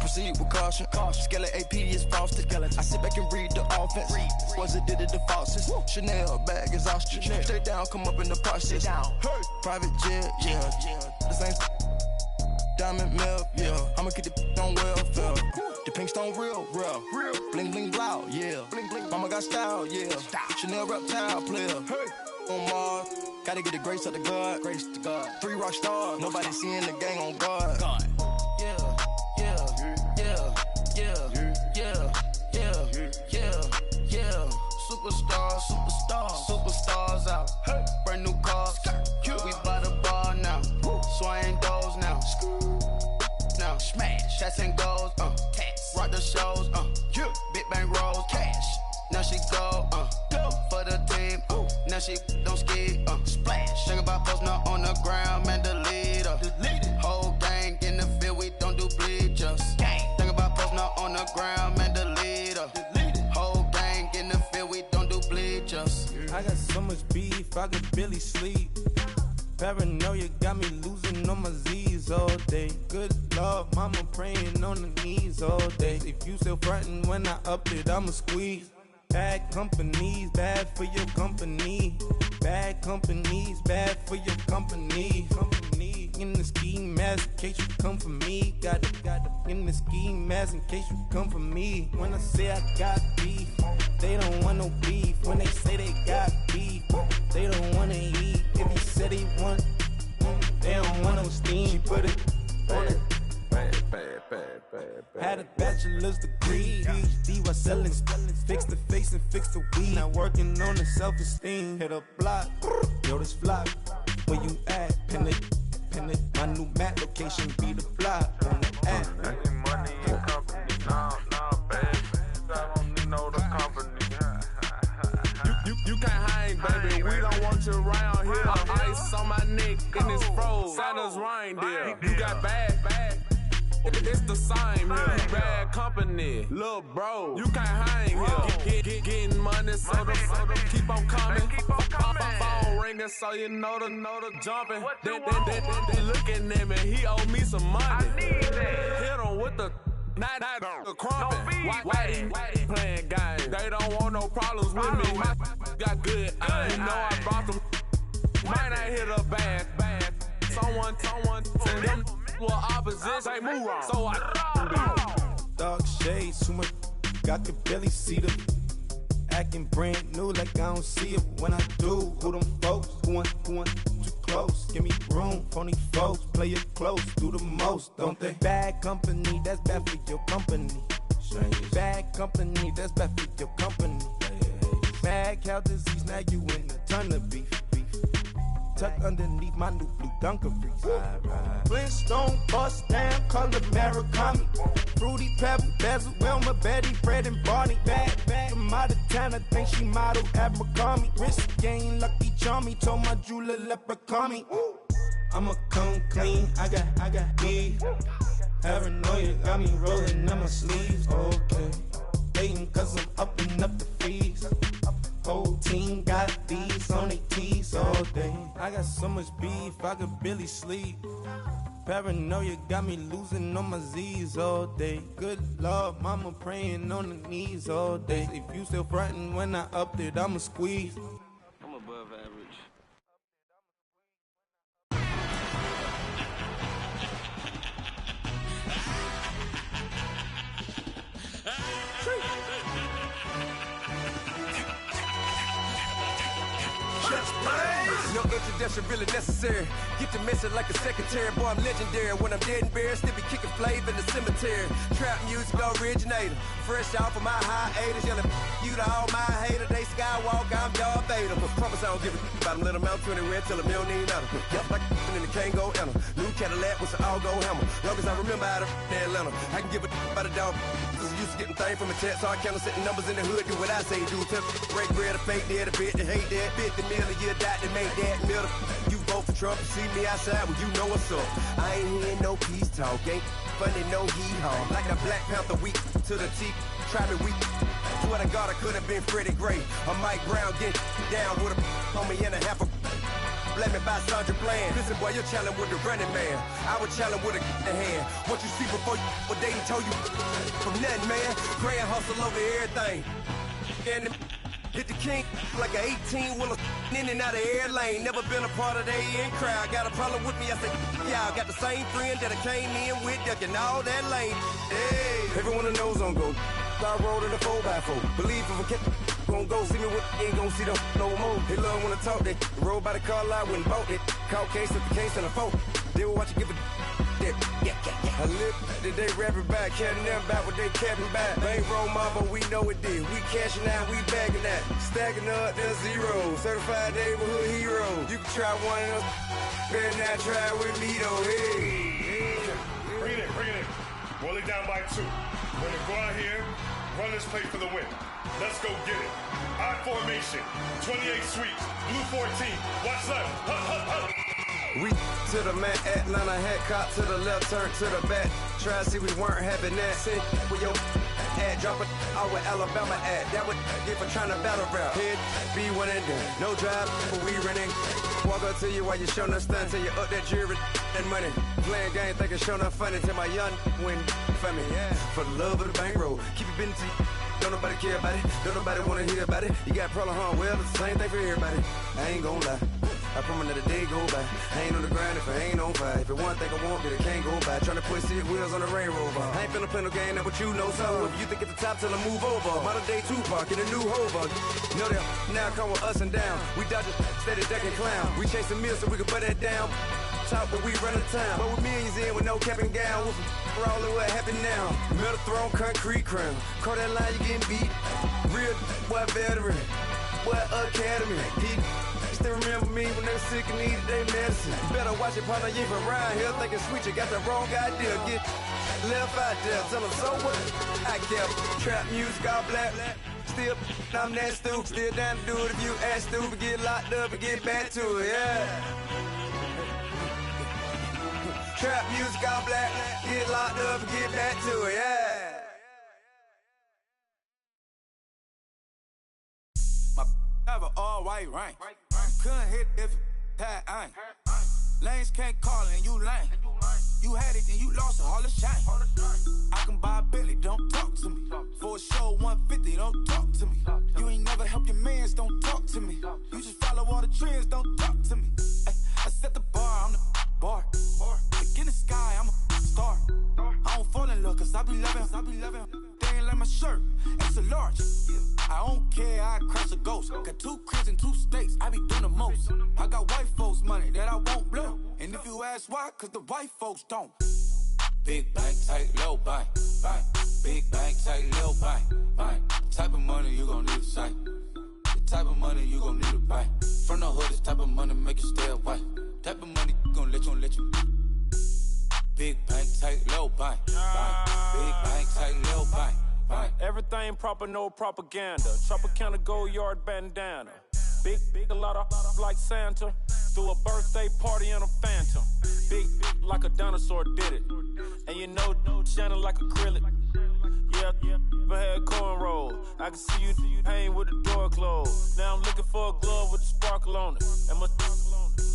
Proceed with caution. Skeleton AP is frosted. I sit back and read the offense. Was it did it the faucets? Chanel bag is ostrich. Stay down, come up in the process. Private jet, yeah. The same diamond milk, yeah. I'ma keep the on welfare. The pink stone real. Bling bling loud, yeah. Mama got style, yeah. Chanel reptile player. On Mars, gotta get the grace of the God. 3 rock stars, nobody seeing the gang on guard. Superstars out. Brand new cars. We by the bar now. Swaying doors now. Now smash. Shots and goals. Rock the shows. Big bang rolls. Cash. Now she go. For the team. Now she don't skid. Splash. Think about posting up on the ground, man, delete her. Whole gang in the field, we don't do bleachers. Think about posting up on the ground, man, delete her. Whole gang in the field, we don't do bleachers. I got so much beef, I could barely sleep. Paranoia got me losing on my Z's all day. Good Lord, mama praying on the knees all day. If you still frontin' when I up it, I'ma squeeze. Bad companies, bad for your company. Bad companies, bad for your company. In the ski mask in case you come for me. Got it in the ski mask in case you come for me. When I say I got beef, they don't want no beef. When they say they got beef, they don't wanna eat. If you said they want, they don't want no steam. She put it on it. Had a bachelor's degree, PhD while selling. Fix the face and fix the weed. Now working on the self-esteem. Hit a block, yo, this flock. Where you at? Pin it. My new map location be the block on the app. Money and company, no, baby. I don't need no the company. You can't hang, baby. We don't want you around here. Ice on my neck and it's froze. Santa's reindeer. You got bad. It's the same here. Bad company, little bro. You can't hang here. Getting money, so the keep on coming. Phone ringing, so you know the jumping. They looking at me, he owe me some money. Hit him with the night crumping. Why they playing games? They don't want no problems with me. My got good. I know I brought them. Might not hit a bad. Someone tell them. Well, opposition, they move wrong. So I dark shades, too much. I could barely see them. Acting brand new, like I don't see it when I do. Who them folks? Who want too close? Give me room, phony folks. Play it close, do the most, don't they? Bad company, that's bad for your company. Bad company, that's bad for your company. Mad cow disease, now you in a ton of beef. Tuck underneath my new blue dungarees. Flintstone bust down, color Murakami. Fruity Pebble, Basil, Wilma, Betty, Fred, and Barney. Bad, from out of town, I think she model Abercrombie. Wrist game, Lucky Charmy, told my jeweler leprechaun. I'ma come clean, I got beef. Paranoia got me rolling on my sleeves. Okay, hating cause I'm upping up the fees. Whole team got these on their teeth all day. I got so much beef, I could barely sleep. Paranoia got me losing on my Z's all day. Good Lord, mama praying on the knees all day. If you still frontin' when I upped it, I'ma squeeze. I'm above average. No introduction really necessary. Get your message like a secretary. Boy, I'm legendary. When I'm dead and buried, still be kicking flavor in the cemetery. Trap music originator. Fresh off of my hiatus. Yelling you to all my haters. They skywalk, I'm Darth Vader. Promise I don't give a about them. Let them out 20 red till them don't need nothing. Yep, like in the can't go enter. New Cadillac with an all-go hammer. Long as I remember how to Atlanta, I can give a about a dog. Cause used to getting things from a text, so I count setting numbers in the hood. Do what I say, do. Break bread, a fake dead, a bit to hate that. 50 million, you die to make that middle. You vote for Trump, you see me outside, well, you know what's up. I ain't hearing no peace talk, ain't funny, no hee-haw. Like the Black Panther weak to the teeth, try me weak. Swear to God, I could have been Freddie Gray. Or Mike Brown get down with a on me and a half a let me buy Sandra Bland. Listen, boy, you're challenging with the running man. I was challenging with a hand. What you see before you, what they told you from nothing, man. Grand hustle over everything. And hit the king like an 18-wheeler in and out of air lane. Never been a part of the in crowd. Got a problem with me, I say, yeah, I got the same friend that I came in with, ducking all that lane. Hey, everyone that knows on go. I rolled in a 4x4. Believe if I kept gon' go see me with ain't gon' see them no more. They love when I talk, they roll by the car lot when bought it. Caught case at the case and a phone. They will watch you give a that. I live that they rapping back, carrying them back what they capping back. Bankroll mob, but we know it did. We cashing out, we bagging that. Stacking up, there's zero. Certified neighborhood hero. You can try one of them, better not try with me though. Hey. Bring it in. Roll it down by 2. We're gonna go out here, run this play for the win. Let's go get it. I formation, 28 sweeps, blue 14. Watch left. Hup. We to the man, Atlanta head cop to the left, turn to the back. Try to see we weren't having that. Sit with your ad, drop it out with Alabama ad. That would get for trying to battle rap. Head, be one and done. No drive, but we running. Walk up to you while you showing us stun till you up that jewelry and money. Playing game, thinking showing up funny till my young win for me. Yeah. For the love of the bankroll, keep it busy. Don't nobody care about it. Don't nobody wanna hear about it. You got problem, huh? Well, it's the same thing for everybody. I ain't gon' lie. I promise that a day go by. I ain't on the grind if I ain't on fire. If it one thing I want, then it can't go by. Tryna put 6 wheels on the Range Rover. I ain't finna play no game, that what you know. So if you think it's the top, tell them move over. Modern day Tupac in a new Hova. Know that now come with us and down. We dodge a steady deck and clown. We chase a meal so we can put that down. Top, but we run the town. But with millions in with no cap and gown. We're all in what happened now. Metal throne, concrete crown. Call that line, you getting beat. Real, what veteran. What academy. He still remember me when they were sick and needed their medicine. You better watch it, partner, you from around here thinking sweet, you got the wrong idea. Get left out there, tell them so what? I kept trap music all black. Still, I'm that stupid. Still down to do it if you act stupid. Get locked up and get back to it, yeah. Trap music all black. Get locked up and get back to it, yeah. Have an all-white rank. Couldn't hit if that ain't. Lanes can't call it and you lame. You had it and you lost it, all the shame. I can buy a Billy, don't talk to me. For a show 150, don't talk to me. You ain't never helped your mans, don't talk to me. You just follow all the trends, don't talk to me. I set the bar, I'm the bar. Like in the sky, I'm a star. I don't fall in love cause I be loving. They ain't like my shirt, it's a large. I don't care, I crash a ghost. Got 2 cribs and 2 states, I be doing the most. I got white folks' money that I won't blow. And if you ask why, cause the white folks don't. Big bank, tight, low bank. Big bank, tight, low bank. Type of money you gon' need a sight. The type of money you gon' need to buy. From the hood, this type of money make you stay away. Type of money gon' let you. Big bank, tight, low bank. Big bank, tight, low bank. Everything proper, no propaganda. Tropicana gold yard bandana. Big, a lot of like Santa. Threw a birthday party in a phantom. Big like a dinosaur did it. And you know, shining like acrylic. Yeah, but had cornrows. I can see you hang with the door closed. Now I'm looking for a glove with a sparkle on it. And my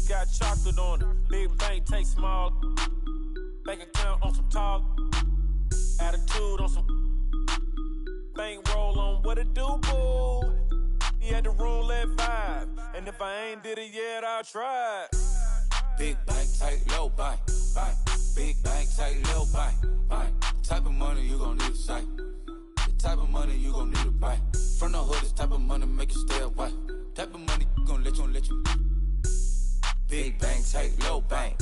got chocolate on it. Big bank, take small. Bank account on some tall. Attitude on some. Bank roll on what it do, boo. He had the roulette vibe. And if I ain't did it yet, I'll try. Big bank, tight, low bank. Big bank, tight, low bank. Type of money you gon' need a sight. The type of money you gon' need to buy. From the hood, this type of money make you stay away. Type of money gon' let you. Big bank, tight, low bank.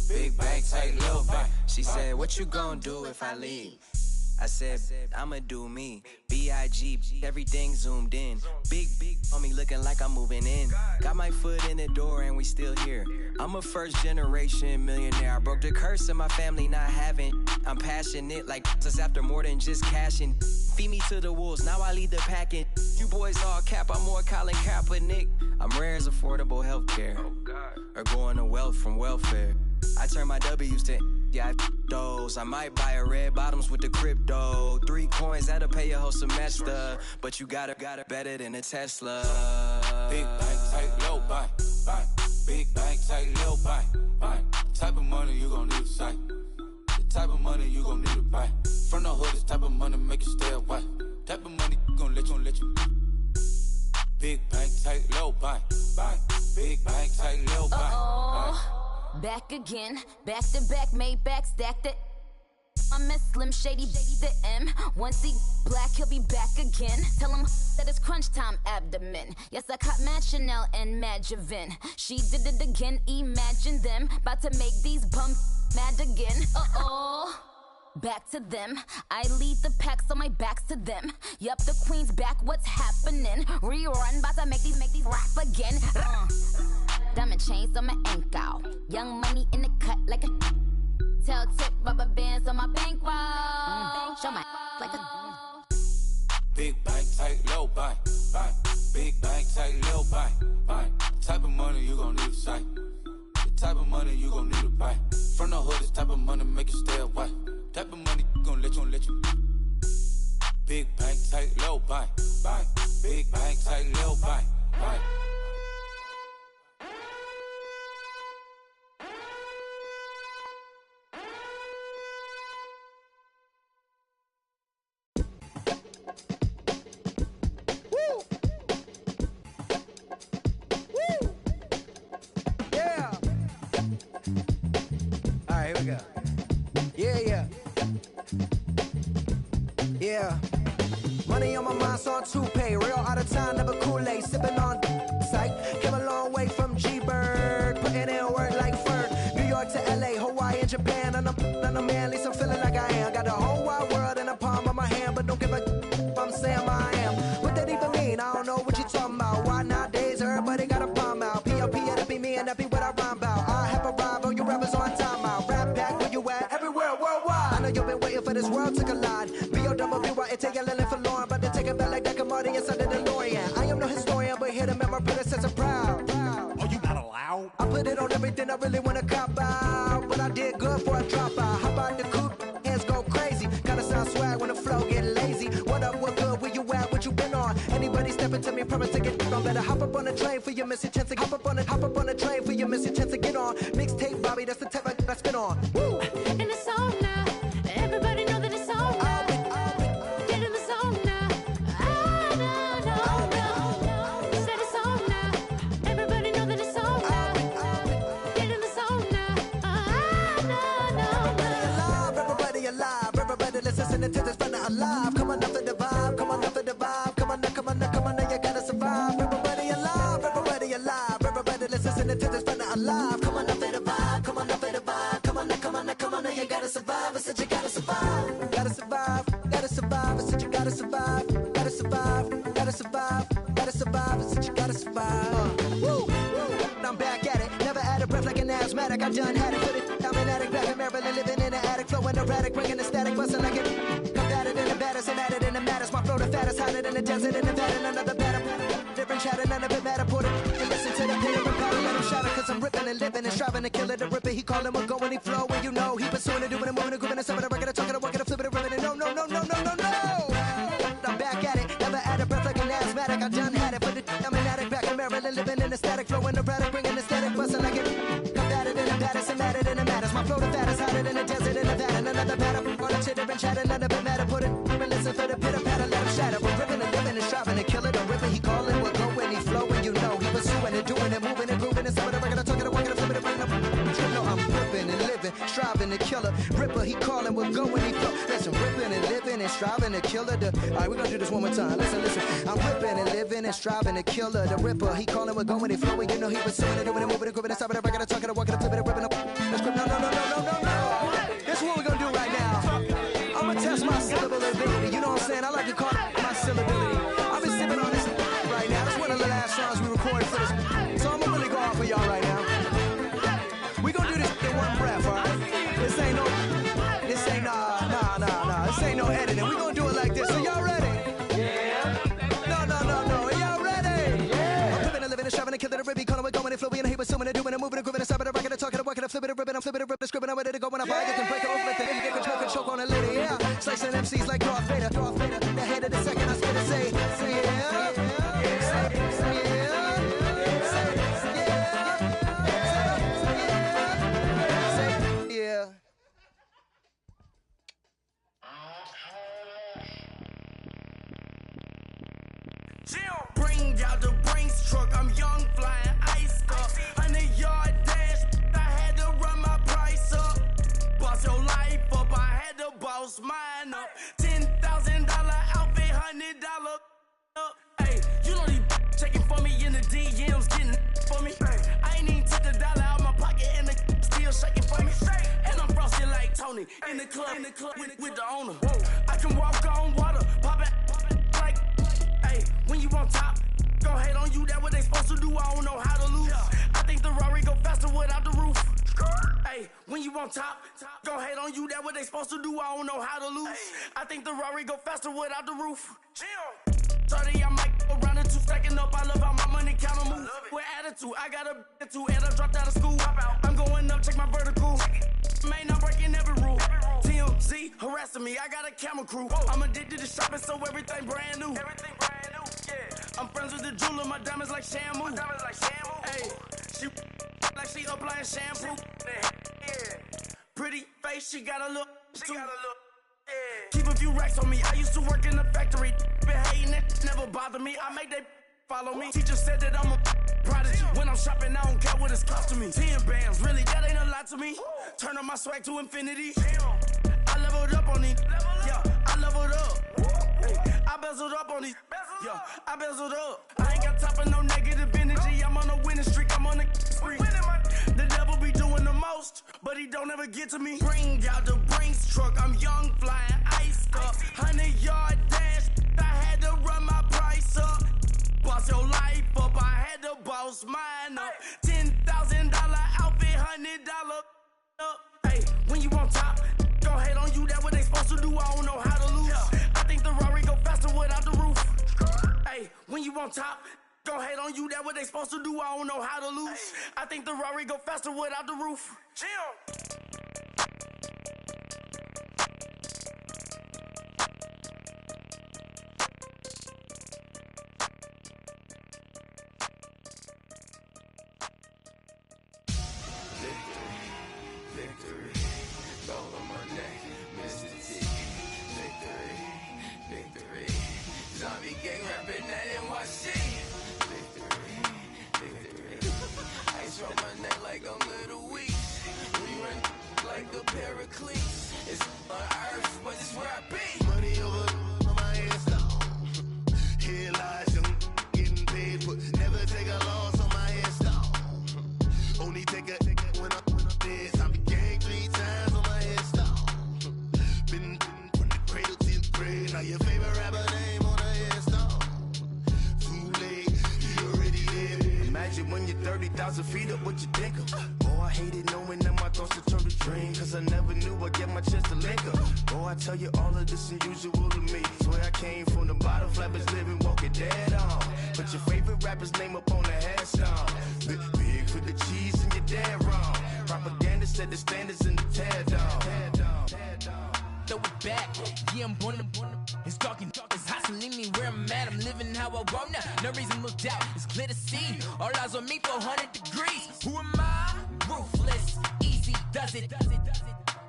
Big bank, tight, low bank. She said, what you gon' do if I leave? I said, I'ma do me. B.I.G. Everything zoomed in. Big on me looking like I'm moving in. Got my foot in the door and we still here. I'm a first generation millionaire. I broke the curse of my family not having. I'm passionate like us after more than just cashing. Feed me to the wolves, now I lead the packing. You boys all cap, I'm more Colin Kaepernick. I'm rare as affordable healthcare. Or going to wealth from welfare. I turn my W's to those. I might buy a red bottoms with the crypto. 3 coins, that'll pay your whole semester. But you got it better than a Tesla. Big bank, tight, low, buy. Big bank, tight, low, buy. Type of money you gon' need to sight. The type of money you gon' need to buy. From the hood, this type of money make you stay away. Type of money gon' let you. Big bank, tight, low, buy. Big bank, tight, low, buy. Back again, back to back, made back, stacked it. I'm a Slim Shady, the M. Once he black, he'll be back again. Tell him that it's crunch time abdomen. Yes, I caught Mad Chanel and Mad Javin. She did it again, imagine them. About to make these bumps mad again. Back to them. I lead the pack, so my back's to them. Yup, the queen's back, what's happening? Rerun, bout to make these rap again. Diamond chains on my ankle. Young money in the cut like a tail tip, rubber bands on my bankroll. Show my like a big bank, tight, low, buy. Big bank, tight, low, buy. Type of money you gon' need to sight. The type of money you gon' need to buy. From the hood, this type of money make you stay away. Type of money gon' let you. Big bank, tight, low, buy. Big bank, tight, low, buy. Yeah. Money on my mind, so on toupee. Real out of time, never Kool-Aid. Sipping on sight. Came a long way from G-Bird. Putting in work like Ferg. New York to LA, Hawaii and Japan. And I'm a man, at least I'm feeling like I am. Got the whole wide world in the palm of my hand. But don't give a I'm saying I am. What that even mean? I don't know what you talking about. Why nowadays everybody got a palm out? P.O.P. it'll be me and that be what I rhyme about. I have arrived on you rappers on time out. Rap back where you at? Everywhere worldwide. I know you've been waiting for this world to collide. B.O.W.Y.T.L.L. for Lauren, but to take it back like that Marty inside the DeLorean. I am no historian, but here to make my predecessor proud. Oh, you not allowed? I put it on everything I really wanna cop out, but I did good for a drop out. How about the coupe? Hands go crazy. Kinda sound swag when the flow get lazy. What up, what good, where you at, what you been on? Anybody stepping to me, promise to get on. Better hop up on the train for your missing chance to hop up on the train for your missing chance to get on. Mixtape, Bobby, that's the tape I spin on. Woo! And it's on now. Everybody know that it's on now. Get in the zone now. No. Said it's on now. Everybody know that it's on now. Get in the zone now. No. Everybody alive. Everybody listening to this brother alive. Come on up for the vibe. Come on up for the vibe. Come on, now you gotta survive. Everybody alive. Everybody listening to this brother alive. Come on up for the vibe. Come on up for the vibe. Come on, now you gotta survive. I said you gotta survive. Gotta survive. I said you gotta survive. Gotta survive. I said you gotta survive. Woo. I'm back at it. Never out of breath like an asthmatic. I done had it. Put it. I'm an addict. Back in Maryland, living in an attic. Flowing erratic, bringing the static, busting like it. Combated in the baddest and added in the maddest. My flow the fattest, hotter than the desert in Nevada. And another batter. Different chatter, none of it matter. Put it. And listen to the pitter and patter. Let him shatter. Cause I'm ripping and living and striving to kill it. The ripper, he callin' what going, he flow. And you know, he pursuing it, doing it, moving it, grooving it. Some of the record, talking, working, flipping it, ripping it. No. I'm back at it. Never out of breath like an asthmatic. I done had it. Put it. I'm an addict. Back in Maryland, living in the static. Flowing erratic, bringing the static, busting like it. Combated in the baddest and added in the maddest. My flow the fattest, hotter than the desert in Nevada. And another batter. On the chitter and chatter, none of it matter. Put it. And listen for the pitter patter, let him shatter. We're ripping and living and striving to kill it. The ripper, he calling, we're going, he flowing. You know, he pursuing and doing it, moving and grooving. And some of the record, talking, working, flipping it, bringing up. You know, I'm ripping and living, striving to kill it. Ripper, he calling, we're going, he flow. Listen, ripping and living and striving to kill it. Alright, we're gonna do this one more time. Listen. I'm ripping and living and striving to kill it. The ripper, he calling, we're going, he flowing. You know, he pursuing and doing it, moving and grooving. And some of the record, talking, working, flipping it, ripping up. Let's grip. No. This is what we're gonna do right now. I'm gonna test my syllable. flip it, rip it, I'm flipping it, rip it, scribbling, I'm ready to go when I buy it, can break it open, then get a choke on it later, yeah. Slicing MCs like Darth Vader, the head of the second, I'm scared to say yeah. Bring out the Brinks truck, I'm young, flying ice up. 100-yard dash, I had to run my price up. Boss your life up, I had to boss mine up. $10,000 outfit, $100 up. Hey, you know these checking for me in the DMs, getting for me. I ain't even took a dollar out my pocket and the still shaking for me. And I'm frosted like Tony in the club with the owner. I can walk on water, pop it like, hey, when you on top, go hate on you, that what they supposed to do, I don't know how to lose. I think the Rari go faster without the roof. Hey, when you on top, go hate on you, that what they supposed to do, I don't know how to lose. I think the Rari go faster without the roof. 30, I might go round and two, stacking up, I love how my money count on move. With attitude, I got a attitude, and I dropped out of school. I'm going up, check my vertical. Man, I'm breaking every rule. TMZ harassing me, I got a camera crew. I'm addicted to shopping, so everything brand new. I'm friends with the jeweler, my diamonds like Shamu. Hey, she like she applying shampoo. Pretty face, she got a look. Keep a few racks on me. I used to work in the factory. Been hating it, never bother me. I make they follow me. Teacher said that I'm a prodigy. When I'm shopping, I don't care what it's costing me. 10 bands, really, that ain't a lot to me. Turn up my swag to infinity. I leveled up on these. Yeah, I leveled up. Hey, I bezeled up on these. Yeah, I bezeled up. I ain't got time for no negative energy. I'm on a winning streak. I'm on a spree. The devil be doing the most, but he don't ever get to me. Bring out the Brinks truck. I'm young, flying ice up. 100-yard dash. I had to run my price up. Boss your life up. I had to boss mine up. $10,000 outfit, $100 up. Hey, when you on top, go hate on you. That what they supposed to do. I don't know how to lose. I think the Rari go faster without the roof. Hey, when you on top, go hate on you. That what they supposed to do. I don't know how to lose. I think the Rari go faster without the roof. Victory, gold on my neck, Mr. T. Victory, zombie gang rapping that NYC. Victory, ice on my neck like I'm Little Weeks. We run like a Paraclete. It's on earth, but it's where I be. Money over on my headstone. Here lies young, getting paid, but never take a loss on my headstone. Only take a when I'm dead. Zombie gang 3 times on my headstone. Been from the cradle to the grave. Now your favorite rapper name on a headstone. Too late, he already dead. Imagine when you're 30,000 feet up, what you think of? Oh, I hated knowing that my thoughts would turn to dream, cause I never knew I'd get my chance to link up. Oh, I tell you all of this unusual to me. Swear I came from the bottom, flappers living, walking dead on. Put your favorite rapper's name up on the headstone. Big for the cheese and you're dead wrong. Propaganda set the standards in the tear down. Throw it back, yeah, I'm born to. It's talking, it's hustling me where I'm at. I'm living how I want now. No reason to look out, it's clear to see. All eyes on me for 100 degrees. Who am I? Ruthless, easy does it.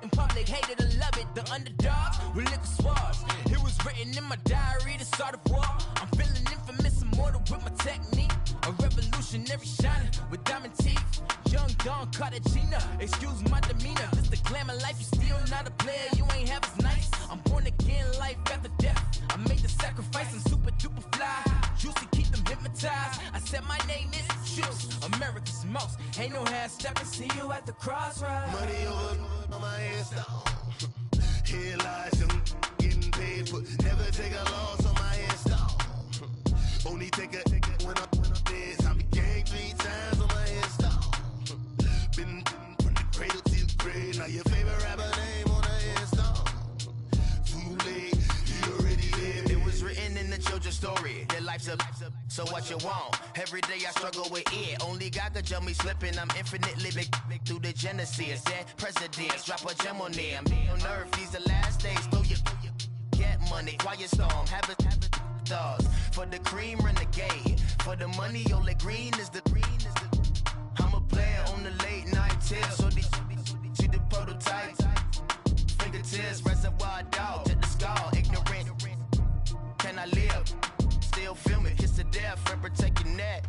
In public, hated to love it. The underdogs with liquor swabs. It was written in my diary to start a war. I'm feeling infamous, immortal with my technique. A revolutionary shining with diamond teeth. Young Don Cartagena, excuse my demeanor. This the glamour life, you still not a player. You ain't half as nice. I'm born again, life after death. I made the sacrifice, I'm super duper fly. Used to keep them hypnotized. I said my name is Juice, America's most. Ain't no half stepping, see you at the crossroads. Money over on my headstone. Here lies young, getting paid, but never take a loss on my headstone. Only take a when I'm dead. Zombie gang 3 times on my headstone. Been from the cradle to the grave. Now your favorite rapper name on a headstone. Too late, he already dead. It was written in the children's story. Their life's a So what you want? Every day I struggle with it. Only God could jump me slipping. I'm infinitely big through the Genesis. Dead presidents, drop a gem on them. On earth, these the last days. Throw your get money, quiet storm. Have it thoughts. For the cream, renegade. For the money, only green is the green is the. I'm a player on the late night tip. So these see the prototype. Fingertips, reservoir dog. Check the skull, ignorant. Can I live? Still film it, kiss to death, friend protect your neck.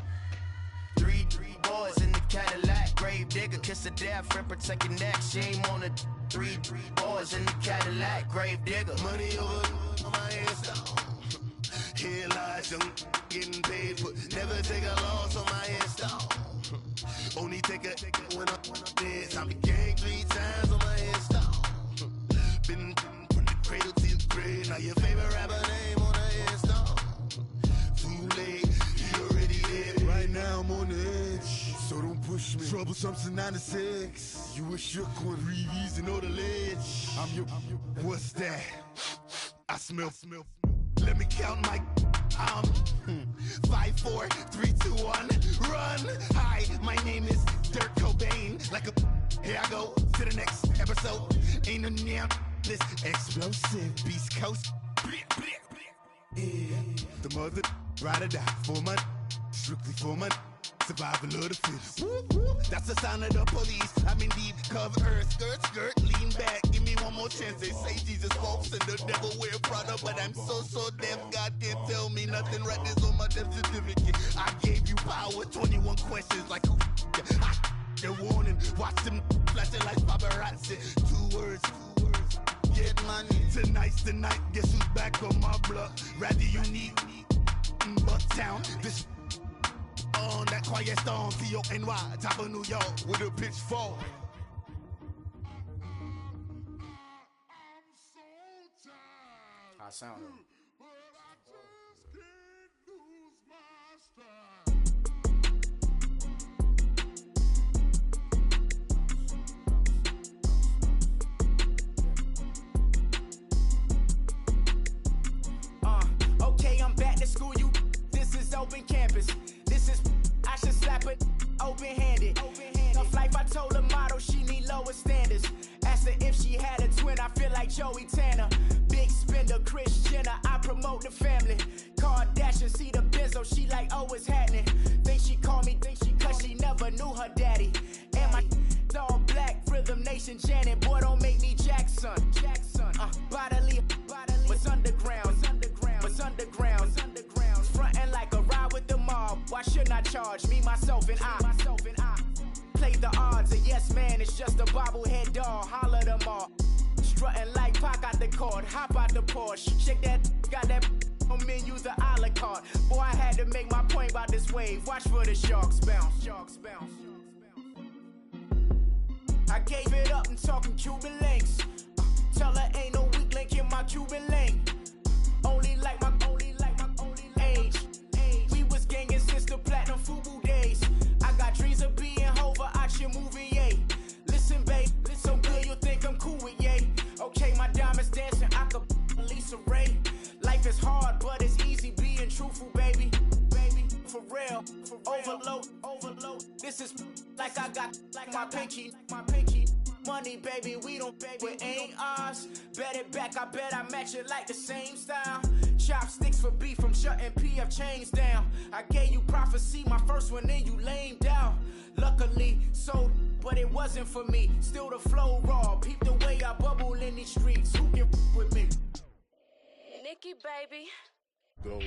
Three boys in the Cadillac, grave digger, kiss to death, friend protect your neck. Shame on the three boys in the Cadillac, grave digger. Money over my hairstyle. Here lies them getting paid, but never take a loss on my hairstyle. Only take a when I'm dead. Time to gang 3 times on my hairstyle. Been from the cradle to the grave. Now your favorite rapper name on the hairstyle. Too late, he already dead. Right now I'm on the edge, so don't push me. Troublesome to 96. You a shook one, Reeves and all the ledge. I'm your. What's that? I smell. Let me count my. 5, 4, 3, 2, 1, run. Hi, my name is Dirk Cobain. Like a. Here I go to the next episode. Ain't no damn this explosive Beast Coast. Yeah. The mother ride or die for my strictly for my survival of the fittest. Whoop, whoop. That's the sound of the police. I'm indeed cover earth, skirt, lean back. Give me one more chance. They say Jesus walks and the devil wear Prada, but I'm so deaf. God can't tell me nothing. Right there's on my death certificate. I gave you power. 21 questions like who? They're warning. Watch them flashing like paparazzi. 2 words. Get money. Tonight's the night. Guess who's back on my block? Rather unique. Bucktown. This on that quiet storm. T-O-N-Y. Top of New York with a pitchfork. I sound it. Okay, I'm back to school, you. This is open campus. This is, I should slap it open-handed. Tough life, I told her motto, she need lower standards. Asked her if she had a twin, I feel like Joey Tanner. Big spender, Kris Jenner, I promote the family. Kardashian, see the Benzo, she like, oh, it's happening. Think she called me, cause she never knew her daddy. And my all black, Rhythm Nation, Janet, boy, don't make me Jackson. Bodily, what's underground, what's underground, frontin' like a ride with the mob. Why shouldn't I charge me, myself, and I? Play the odds, a yes man, it's just a bobblehead doll. Holler them all. Strutting like Pac out the court, hop out the Porsche. Shake that, got that on menu, the a la carte. Boy, I had to make my point about this wave. Watch for the sharks bounce. I gave it up and talking Cuban links. Tell her ain't no weak link in my Cuban link. Only like my age. We was gangin' since the platinum FUBU days. I got dreams of being Hova out your movie, yay. Listen, babe, so good you'll think I'm cool with yay. Okay, my diamonds dancing, I could Lisa Ray. Life is hard, but it's easy being truthful, baby. For real, overload. This is like I got like my pinky. Money, baby, we don't pay, it ain't ours. Bet it back, I bet I match it like the same style. Chopsticks for beef from shutting PF chains down. I gave you prophecy, my first one, then you lamed out. Luckily, sold, but it wasn't for me. Still the flow raw, peep the way I bubble in these streets. Who can with me? Nikki, baby. Go.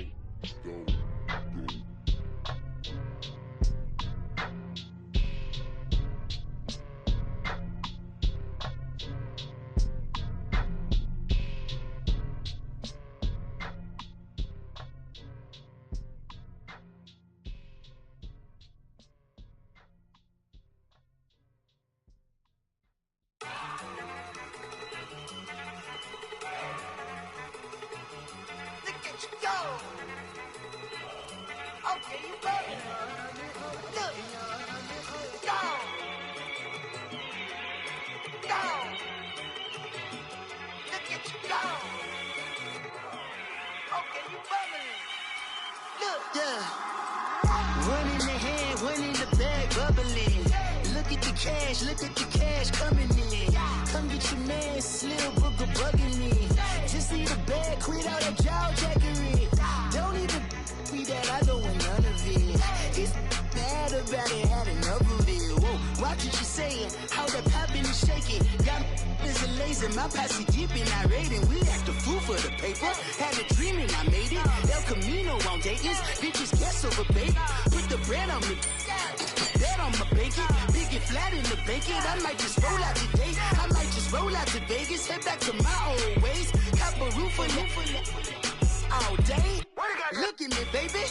Okay, you ready? Look. Go. Look at you go. Okay, you bubbling. Look. Yeah. bubbling. Look at the cash coming in. Come get your man, Slim Booger bugging me. Just need a bag, quit all that jaw jackery. Don't even me that I don't want none of it. He's mad about it, had enough of it. Whoa, watch what you saying, how that poppin' and shaking. Y'all is a lazy, my posse deep and I raiding. We act a fool for the paper, had a dream and I made it. El Camino on Dayton's, bitches guess over bait. Put the bread on me, that on my bacon. Big and flat in the bacon, I might just roll out today. I might just roll out to Vegas, head back to my old ways. Cop a roof for all day. Look at me, baby.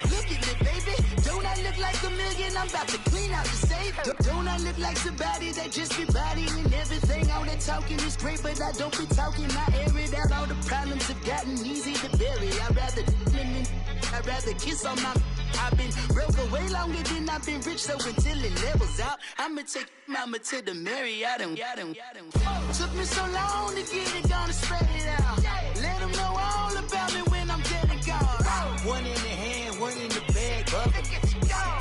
Look at me, baby. Don't I look like a million? I'm about to clean out the safe. Don't I look like somebody that just be bodying everything? All that talking is great, but I don't be talking. I air it out. All the problems have gotten easy to bury. I'd rather kiss on my. I've been broke away longer than I've been rich, so until it levels out, I'ma take mama to the Marriott and took me so long to get it, gonna spread it out. Let them know all about me when I'm dead and gone. One in the hand, one in the bag, bubbling.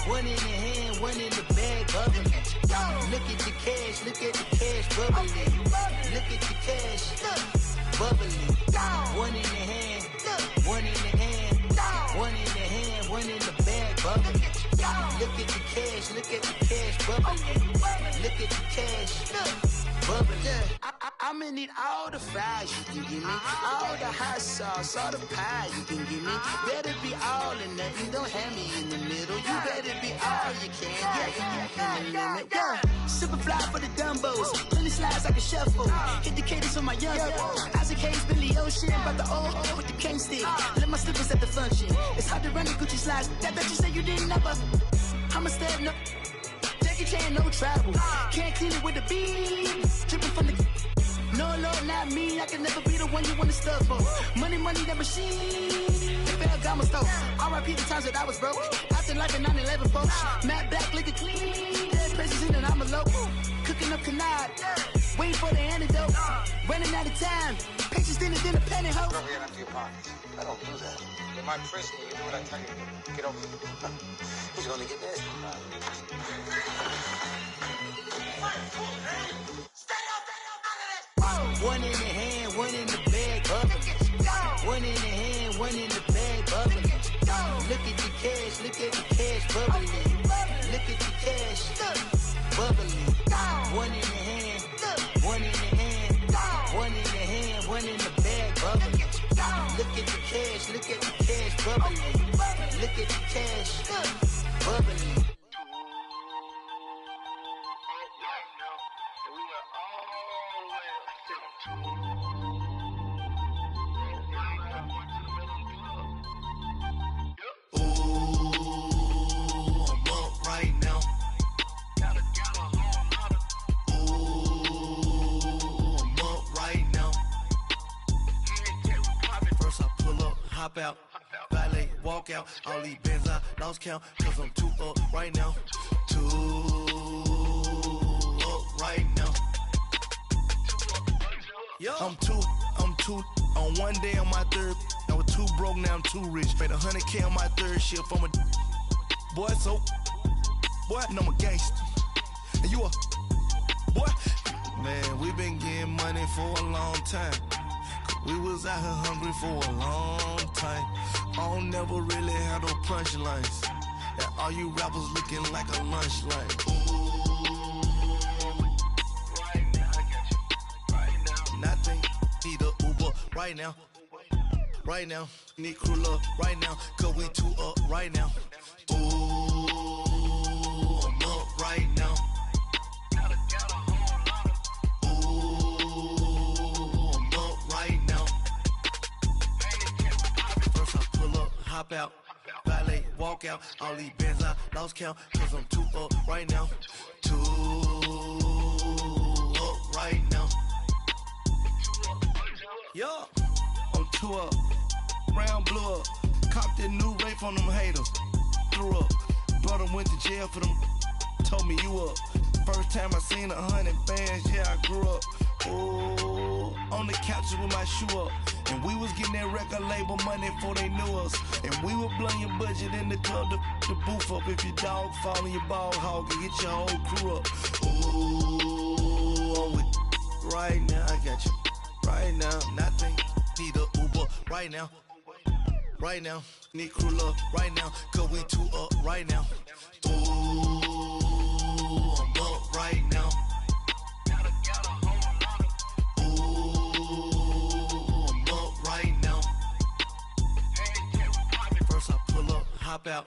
One in the hand, one in the bag, bubbling. Look at the cash, bubbling. Look at the cash, bubbling. One in the hand, one in the hand, one in the hand, one in the bag, bubbling. Look at the cash, bubbling. Look at the cash, bubbling. I'ma need all the fries you can give me, all the hot sauce, all the pie you can give me. Better be all or nothing, don't have me in the middle. You better be all you can. Yeah. Super fly for the dumbos, plenty slides like a shuffle. Hit the cadence for my young. Isaac Hayes, Billy Ocean, about the old with the cane stick. Let my slippers at the function. It's hard to run the Gucci slides. That bet you say you didn't never. I'ma step no. Jackie Chan, no travel. Can't clean it with the beat. Dripping from the. No, Lord, not me. I can never be the one you want to stuff for. Money, that machine. Ferragamo stove. R.I.P. the times that I was broke. After life in 9/11, folks. Matte back, liquor clean. Dead presents in an envelope. Cooking up canard. Waiting for the antidote. Running out of time. Patience thinner than a penny hoe. Rub your hand up to your pockets. I don't do that. In my prison, you do what I tell you to. Get over here. He's gonna get nasty. One in the hand, one in the bag, bubbling. One in the hand, one in the bag, bubbling. Look at the cash, bubbling. Look at the cash, bubbling. One in the hand, one in the hand, one in the hand, one in the bag, bubbling. Look at the cash, bubbling. Look at the cash, bubbling. Hop out, valet, walk out. All these bands I lost count, cause I'm too up right now. Too up right now. I'm too on one day on my third. I was too broke, now I'm too rich. Made 100K on my third shift. I'm a boy, so boy, and I'm a gangster. And you a boy. Man, we been getting money for a long time. We was out here hungry for a long time. I don't never really have no punchlines. And all you rappers looking like a lunch line. Nothing, need a Uber right now. Right now, need crew love right now. Cause we too up right now. Ooh, I'm up right now. Hop out, valet, walk out. All these bands I lost count, cause I'm too up right now. Too up right now. Yeah, I'm too up. Round blew up. Copped that new rape on them haters. Threw up. Brother went to jail for them. Told me you up. First time I seen 100 bands, yeah, I grew up. Ooh, on the couches with my shoe up. And we was getting that record label money before they knew us. And we were blowing your budget in the club to the booth up. If your dog fall in your ball hog and get your whole crew up. Ooh, I'm with right now. I got you right now. Nothing need a Uber right now. Right now, need crew love right now. Cause we two up right now. Ooh, I'm up right now. Hop out,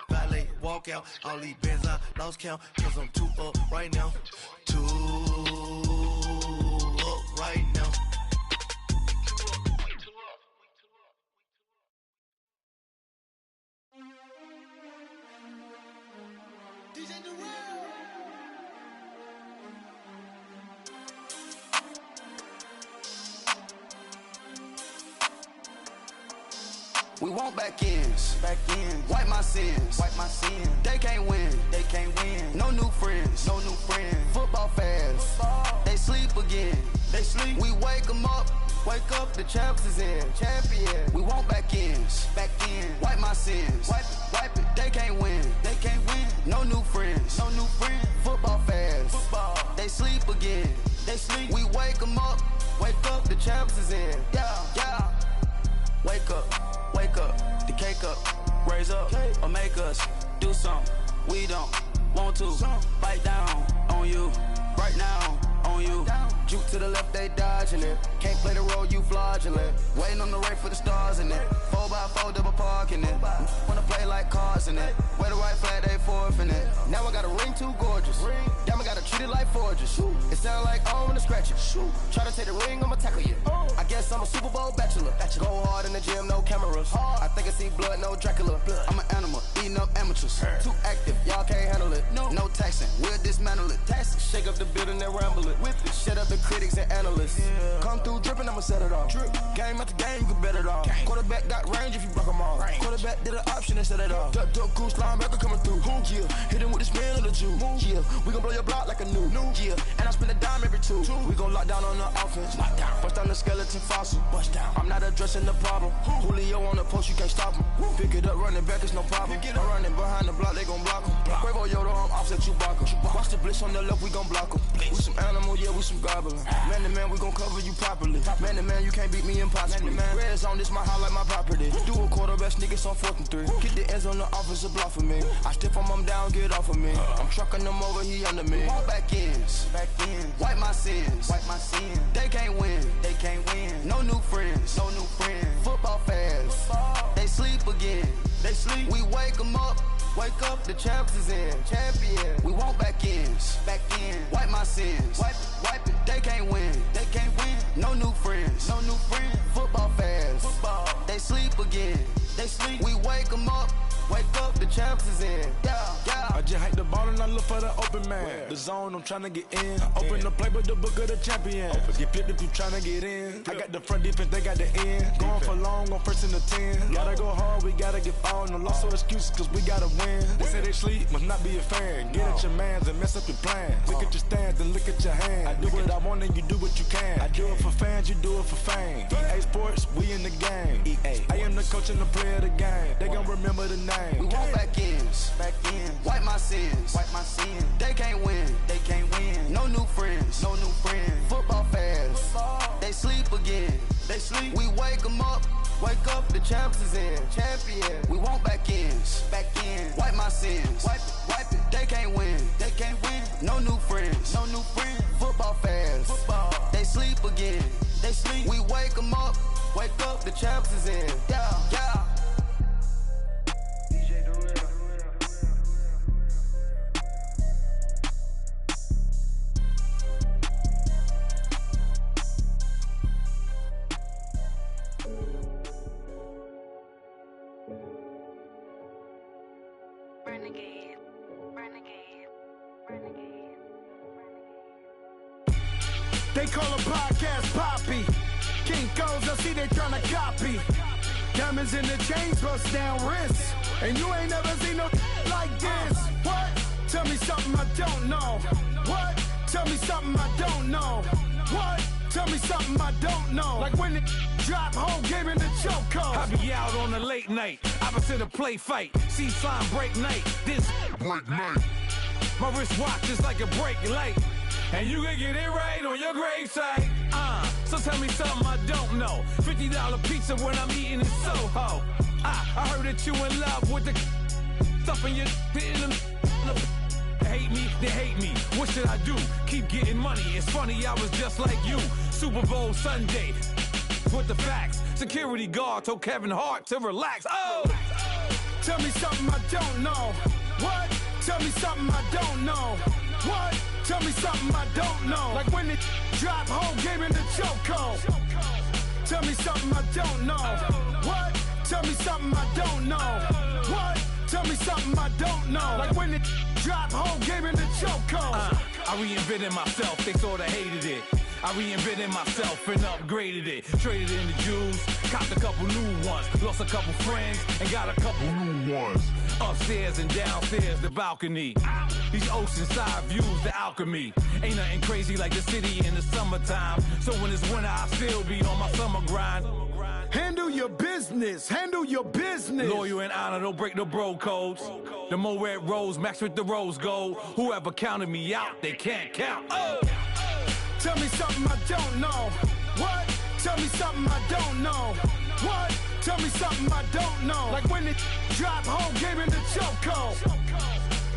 valet, walk out. All these bands I lost count, cause I'm too up right now. Too up right now. We want back ends, wipe my sins, They can't win, No new friends, Football fans, they sleep again, We wake 'em up, the champs is in, champion. We want back ends, wipe my sins, wipe it. They can't win, No new friends, Football fans, they sleep again, We wake 'em up, the champs is in, yeah. Wake up, the cake up, raise up, or make us do something we don't want to. Bite down on you, right now on you. Juke to the left, they dodging it. Can't play the role, you fraudulent. Waiting on the race for the stars in it. 4x4 double parking it. Wanna play like cars in it. Wear the white flag, they forfeit it. Now I got a ring too gorgeous. Damn, I gotta treat it like forges. It sound like I wanna scratch it. Try to take the ring, I'ma tackle you. I guess I'm a Super Bowl bachelor. Go hard in the gym, no cameras. I think I see blood, no Dracula. I'm an animal, eating up amateurs. Too active, y'all can't handle it. No taxing, we'll dismantle it. Shake up the building and ramble it. Whip it, shut up the critics and analysts. Come through dripping, I'ma set it off. Game after game, you can bet it off. Quarterback got range if you block 'em off. Quarterback did an option and set it off. Duck goose linebacker coming through. Yeah, hit him with the spin of the Jew. Yeah, we gon' blow your block like a new. Yeah, and I spend a dime every two. We gon' lock down on the offense. Bust down the skeleton fossil. I'm not addressing the problem. Julio on the post, you can't stop him. Pick it up, running back, it's no problem. I'm running behind the block, they gon' block him. Quavo Yoda, I'm offset Chewbacca. Watch the blitz on the left, we gon' block him. We some animal, yeah, we some goblin. Man to man, we gon' cover you properly. Man to man, you can't beat me impossibly. Red zone, this my highlight, my property. Do a quarterback sneak, it's on 4th and 3. Get the ends on the offensive block for me. I step on him down, get off of me. I'm trucking them over, he under me. Back ends, wipe my sins, They can't win, No new friends, Football fans, they sleep again, We wake 'em up, the champs is in, champion. We want back ends, wipe my sins, wipe it. They can't win, No new friends, Football fans, they sleep again, We wake 'em up, the champs is in, yeah. I just hate the ball and I look for the open man. The zone, I'm tryna get in. Open the playbook, the book of the champion. Get flipped if you tryna get in. I got the front defense, they got the end. Going for long, on 1st and 10. Gotta go hard, we gotta get all. No loss or excuses, cause we gotta win. They say they sleep, must not be a fan. Get at your mans and mess up your plans. Look at your stands and look at your hands. I do what I want and you do what you can. I do it for fans, you do it for fame. EA Sports, we in the game. I am the coach and the player of the game. They gon' remember the name. We want back ends, wipe my sins, They can't win, No new friends, Football fans, they sleep again, We wake 'em up, the champs is in, champion. We want back ends, wipe my sins, wipe it. They can't win, No new friends, Football fans, they sleep again, We wake 'em up, the champs is in, yeah. They call a podcast Poppy. Kinkos, I see they tryna copy. Diamonds in the chains, bust down wrists. And you ain't never seen no like this. What? Tell me something I don't know. What? Tell me something I don't know. What? Tell me something I don't know. Like when it drop home, game in the chokehold. I be out on a late night, opposite a play fight. See slime break night, this break night. My wristwatch is like a brake light, and you can get it right on your gravesite. So tell me something I don't know. $50 pizza when I'm eating in Soho. I heard that you in love with the stuff in your hate me, they hate me. What should I do? Keep getting money. It's funny, I was just like you. Super Bowl Sunday with the facts. Security guard told Kevin Hart to relax. Oh! Tell me something I don't know. What? Tell me something I don't know. What? Tell me something I don't know. Like when it drop home, game in the chokehold. Tell me something I don't know. What? Tell me something I don't know. What? Tell me something I don't know. Like when it drop home, game in the chokehold. I reinvented myself, they sorta hated it. I reinvented myself and upgraded it. Traded in the Jews, copped a couple new ones. Lost a couple friends and got a couple new ones. Upstairs and downstairs, the balcony. These oceanside views, the alchemy. Ain't nothing crazy like the city in the summertime. So when it's winter, I still be on my summer grind. Handle your business, handle your business. Loyal and honor, don't break no bro codes. The more red rose, max with the rose gold. Whoever counted me out, they can't count. Oh! Tell me something I don't know. What? Tell me something I don't know. What? Tell me something I don't know. Like when it drop home, game in the chokehold.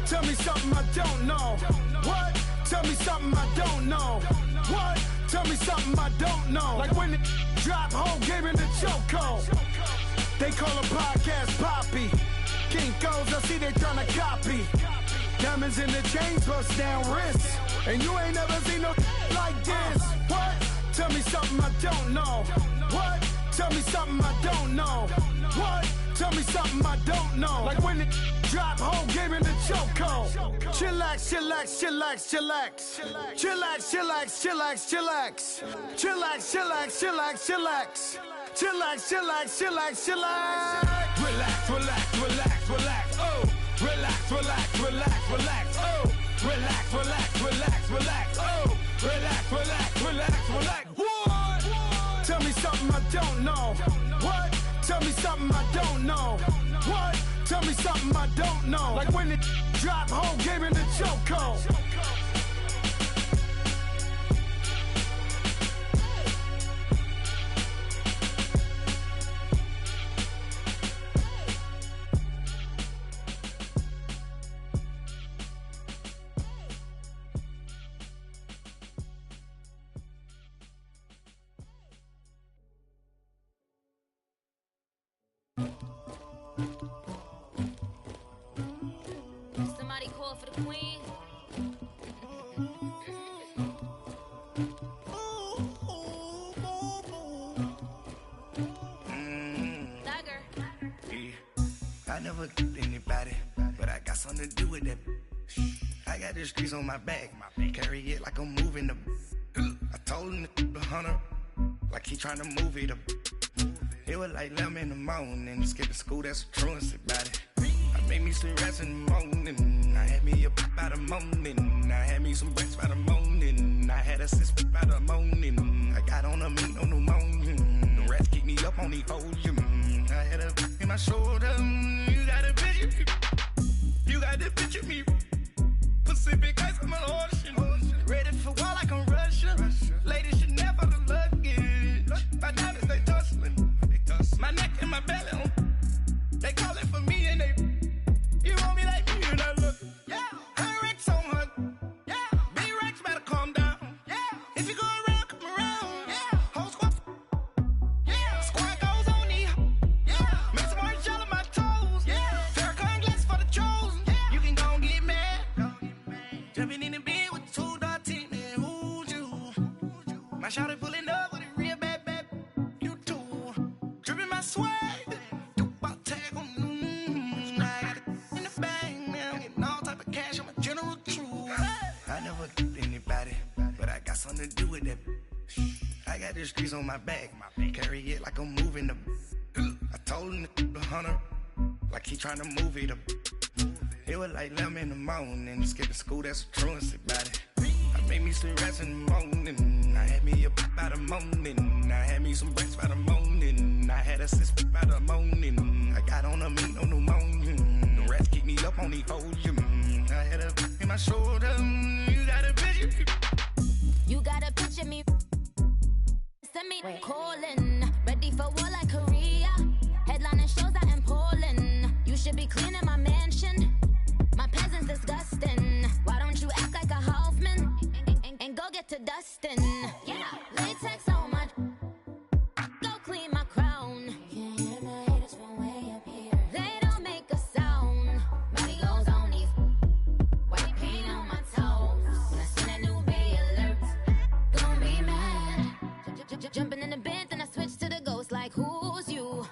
Tell me something I don't know. What? Tell me something I don't know. What? Tell me something I don't know. Like when it drop home, game in the chokehold. They call a podcast Poppy. Kinkos, I see they tryna copy. Diamonds in the chains, bust down wrists. And you ain't never seen no like this. What? Tell me something I don't know. What? Tell me something I don't know. What? Tell me something I don't know. Like when it drop home, game in the chokehold. Chillax, chillax, chillax, chillax. Chillax, chillax, chillax, chillax. Chillax, chillax, chillax, chillax. Chillax, chillax, chillax, chillax. Relax, relax, relax, relax. Oh! Relax, relax, relax, relax. Oh! Relax, relax, relax, relax. Oh! Relax, relax, relax, relax. What? Tell me something I don't know. What? Tell me something I don't know. What? Tell me something I don't know. Like when it drop home, game in the chokehold. Somebody call for the queen. I never did anybody, but I got something to do with that. I got the streets on my back, carry it like I'm moving the. I told him the hunter, like he trying to move it up. It was like 11 in the morning, skipping school, that's a truancy about it. I made me some rest in the morning, I had me up by the morning. I had me some breaks by the morning, I had a sis by the morning. I got on a meat on the morning, the rats keep me up on the ocean. I had a in my shoulder, you got a picture, you got the picture me. Pacific ice on my ocean, ready for war like I'm Russian. Ladies should never the luggage, my diamonds they tussling. My neck and my belly, they calling for me and they, you want me like me and I look, yeah, her Rex on her, yeah, big Rex better calm down, yeah, if you go around, come around, yeah, whole squad, yeah, squad goes on me, yeah, make some orange gel on my toes, yeah, Farrakhan glass for the chosen, yeah, you can go and get mad, jumping in the bed with 2 dark teeth, man, who's you, my shawty pulling up with a real bad, you too. Dripping my swag, about tag on. I got it in the bag, man. I'm getting all type of cash. I'm a general true. I never did anybody, but I got something to do with that. I got the streets on my back, carry it like I'm moving the. I told him the hunter, like he trying to move it up. It was like 11 in the morning, skipping school, that's a truancy about it. I made me some rest in the morning, I had me by the morning. I had me some breaks by the morning. I had a sis by the morning. I got on a meat, no pneumonia. The rats keep me up on the podium. I had a in my shoulder. You got a picture. You got a picture me. Send me calling. Ready for war like Korea. Headlining shows out in Poland. You should be cleaning my mansion. My peasants disgusting. Why don't you act like a Hoffman and go get to dustin'? Yeah, latex on my. Go clean my crown. You can hear my haters from way up here. They don't make a sound. Money goes on these. White paint on my toes. When I send a new bay alert, don't be mad. Jumping in the bed, then I switch to the ghost like who's you?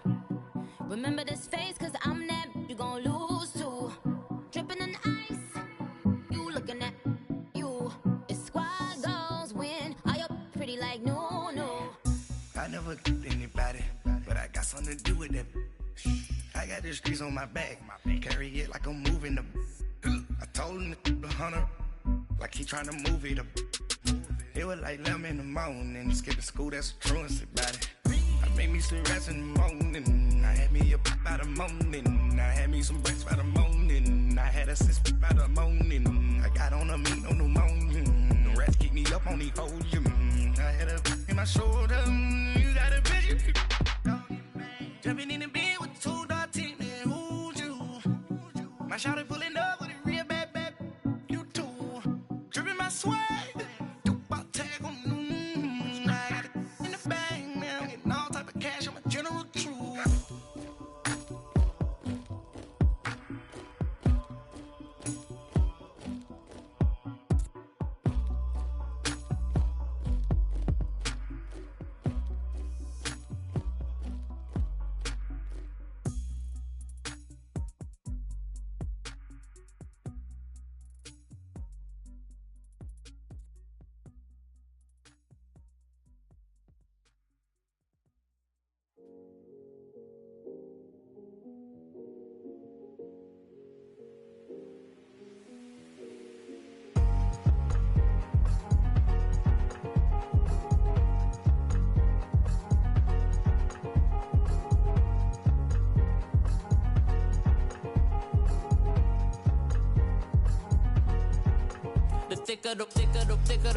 Remember this face, cause I'm that you gon' lose too. Dripping in ice, you looking at you. It's squad goals win. Are you pretty like no? I never anybody, but I got something to do with that. I got the streets on my back, carry it like I'm moving the. I told him the hunter, like he trying to move it up. It was like 11 in the morning, skipping school, that's a truancy about it. I made me some rest in the morning. I had me up by the morning. I had me some breaks by the morning. I had a sis by the morning. I got on a meat, no pneumonia. The rats keep me up on the podium. I had a in my shoulder. You got a picture. Jumping in the bed with 2 dark teeth, man, who's you? My shawty pulling up with a real bad, you too. Dripping my swag. Thicker the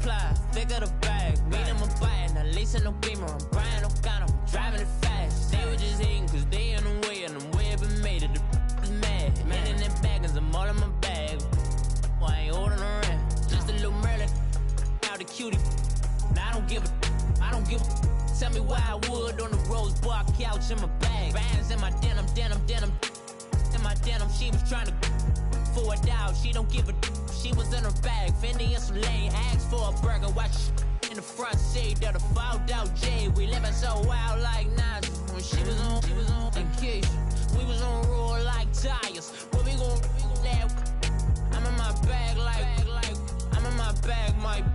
ply, thicker the bag. Meet them a buying, a lace and no beamer. I'm Brian O'Connor, driving it fast. They were just hating cause they in the way, and the way it been made it, the is mad. Man in them baggins, I'm all in my bag. I ain't holding around, just a little Merlin, out the cutie. Now I don't give a, tell me why I would on the rose bar couch in my bag. Bands in my denim, in my denim, she was trying to for a doubt, she don't give a. She was in her bag, Fendi and some lane. Asked for a burger, watch in the front seat of the fouled out J. We living so wild like Nas. When she was on vacation, we was on roll like tires. What we gon' laugh? I'm in my bag like I'm in my bag, Mike.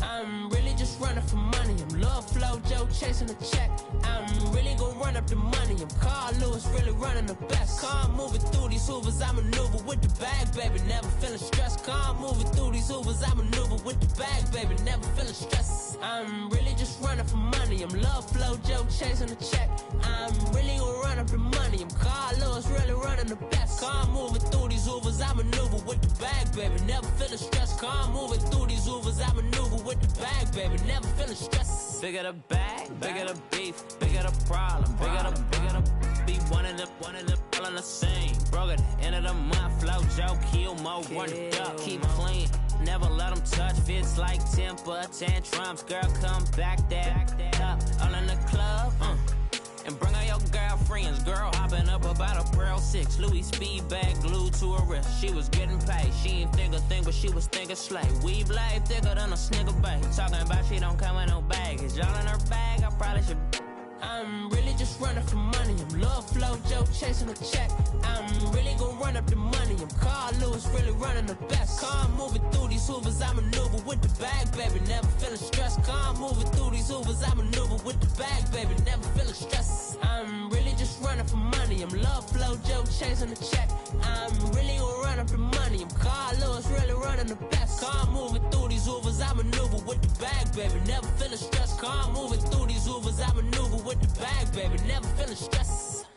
I'm really just running for money. I'm love flow, Joe chasing the check. I'm really gon' run up the money. I'm Carl Lewis, really running the best. Car moving through these hoovers, I maneuver with the bag, baby. Never feeling stressed. Car moving through these hoovers, I maneuver with the bag, baby. Never feeling stressed. I'm really just running for money. I'm love flow, Joe chasing the check. I'm really gon' run up the money. I'm Carl Lewis, really running the best. Car moving through these hoovers, I maneuver with the bag, baby. Never feeling stressed. Car moving through these hoovers, I maneuver with the bag, baby. Never feeling stressed. Bigger the bag, bigger the beef, bigger the problem, bigger the be one of them all in the same. Broke at the end of the month, flow Joe, kill mo, run it up, keep clean. Never let them touch, fits like temper tantrums. Girl, come back that up, all in the club, and bring all your girlfriends. Girl hopping up about a Pearl 6 Louis speed bag glued to her wrist. She was getting paid, she ain't think a thing, but she was thinking slay. We blade thicker than a snicker bag. Talking about she don't come with no baggage. All in her bag, I probably should. I'm really just running for money. I'm love flow, Joe chasing a check. I'm really gon' run up the money. I'm Carl Lewis, really running the best. Car moving through these hoovers, I maneuver with the bag, baby. Never feeling stressed. Car moving through these hoovers, I maneuver with the bag, baby. Never feeling stressed. I'm really just running for money. I'm love flow, Joe chasing the check. I'm really gon' run up the money. I'm Carl Lewis, really running the best. Car moving through these hoovers, I maneuver with the bag, bags, baby. Never feeling stressed, car I'm moving through these Ubers. I maneuver with the bags, baby. Never feeling stressed.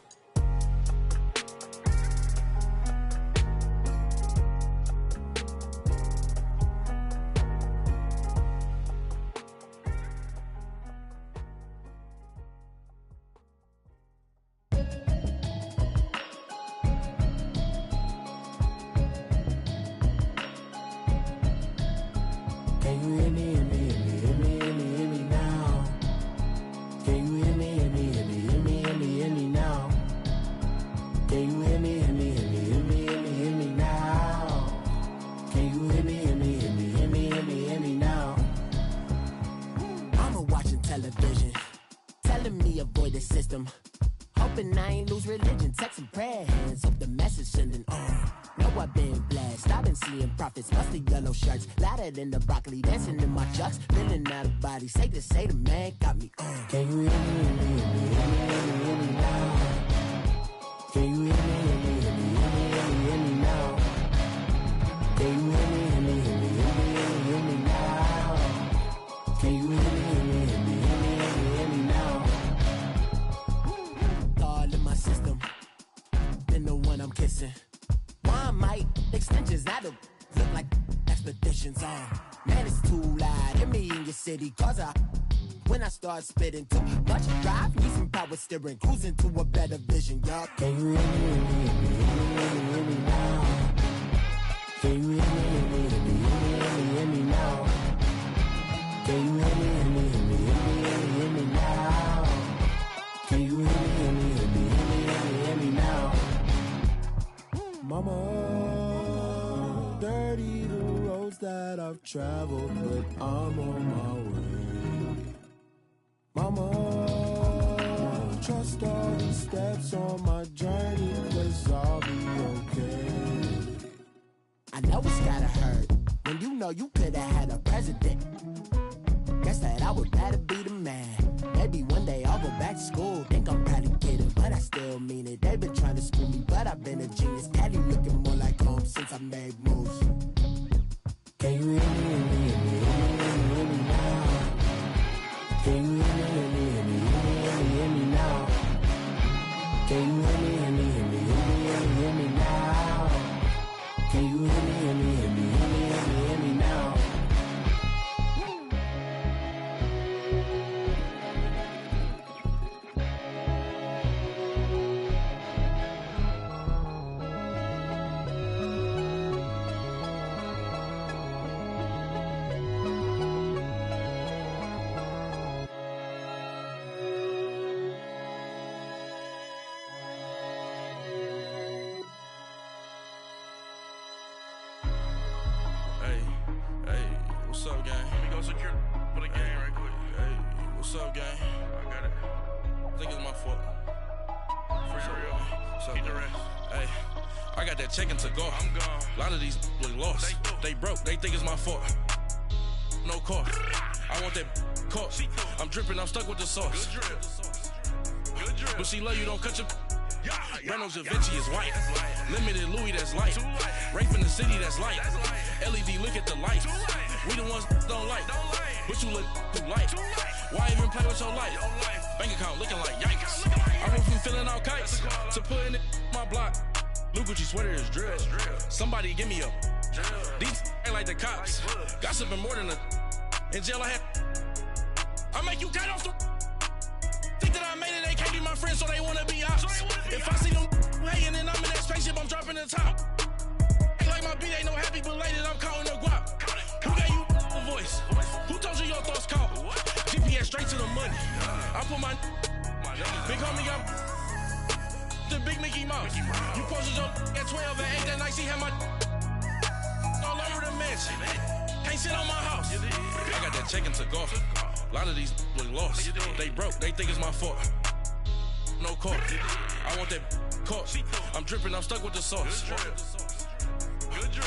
Hoping I ain't lose religion, texting prayer hands, hope the message sending on. Know I've been blessed, I've been seeing prophets, mustard yellow shirts, louder than the broccoli, dancing in my chucks, feeling out of body, say the man got me on. Can you hear me, hear me, hear me now? Can you hear me, hear me, hear me, hear me now? Can you hear me, hear me, hear me, hear me now? Can you hear me, hear me, hear me, hear me now? All in my system, then the one I'm kissing. One might extensions that'll look like expeditions on. Man, it's too loud. Hear me in your city, cause when I start spitting too much drive, need some power steering, cruising to a better vision, y'all. Can you hear me, hear me, hear me now? Can you hear me, hear me, hear me, hear me now? Can you hear me, hear me, hear me, hear me now? Can you hear me, hear me, hear me, hear me now? Mama, dirty the roads that I've traveled, but I'm on my way. Mama, trust all these steps on my journey, 'cause I'll be okay. I know it's gotta hurt when you know you could've had a president. Guess that I would rather be the man. Maybe one day I'll go back to school. Think I'm proud to get it, but I still mean it. They've been trying to school me, but I've been a genius. Cali looking more like home since I made moves. Can you hear me, hear me, hear me, hear me now? Can you hear me, hear me, hear me, hear me now? Can you hear me, hear me, hear me, hear me now? Can you hear me, hear me, hear me, hear me now? What's up, gang? Let me go secure for the game right quick. Hey, what's up, gang? I got it. I think it's my fault. For real. So, keep the rest. Hey, I got that check-in to go. I'm gone. A lot of these look lost. They broke. They think it's my fault. No car. I want that caught. I'm dripping. I'm stuck with the sauce. Good drip. Good drip. But she love you. Don't cut your. Reynolds Da Vinci is white. Limited Louis, that's light. Rape in the city, that's light. LED, look at the light. We the ones don't like. But you look too light. Why even play with your life? Bank account looking like yikes. I went from filling out kites to putting it in my block. Blue Gucci sweater is drill. Somebody give me a. These ain't like the cops. Gossiping more than a. In jail I had. I make you cut off the. Think that I made it, they can't be my friends, so they wanna be ops. If I see them hating and I'm in that spaceship, I'm dropping the top. Ain't like my beat ain't no happy belated, I'm calling the guap. Who gave you a voice? Who told you your thoughts count? GPS straight to the money. I put my big homie up the big Mickey Mouse. You posted your at 12 and 8 that night, she had my all over the mansion. Can't sit on my house. I got that check-in to go. A lot of these look lost. They broke, they think it's my fault. No car. I want that caught. I'm dripping, I'm stuck with the sauce.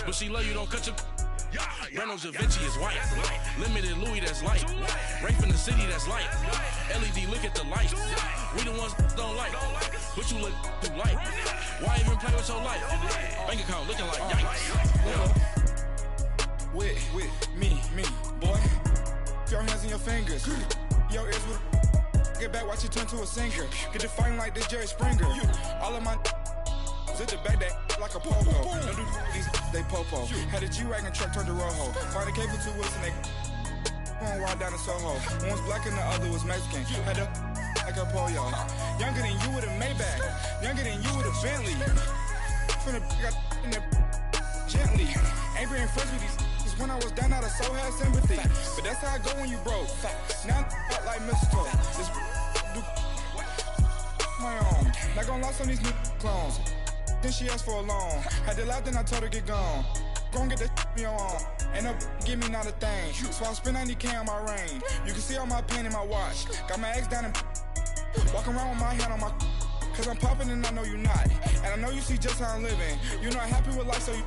But she love you, don't cut your. Reynolds Da Vinci is white. Limited Louis, that's light. Rape in the city, that's light. LED, look at the light. We the ones don't like. But you look too light. Why even play with your life? Bank account looking like yikes. With me, boy. Your hands fingers. Your ears with get back, watch you turn to a singer. Get to fighting like this Jerry Springer. All of my zit the back that like a popo. Don't do these, they popo. Had a G-Wagon truck turned to Rojo. Find a cable 2 wheels and they going wild down in Soho. One was black and the other was Mexican. Had a like a pollo. Younger than you with a Maybach. Younger than you with a Bentley. From the got in the gently. Ain't being friends with these when I was down out of so had sympathy. But that's how I go when you broke. Now I'm like mistletoe. This do my own. Not gonna lie on these new clones. Then she asked for a loan. Had to laugh, then I told her get gone. Gon' get that me on. Ain't no give me not a thing. So I spend 90K on my range. You can see all my pain in my watch. Got my ex down and walking around with my hand on my. Cause I'm popping and I know you not. And I know you see just how I'm living. You're not happy with life, so you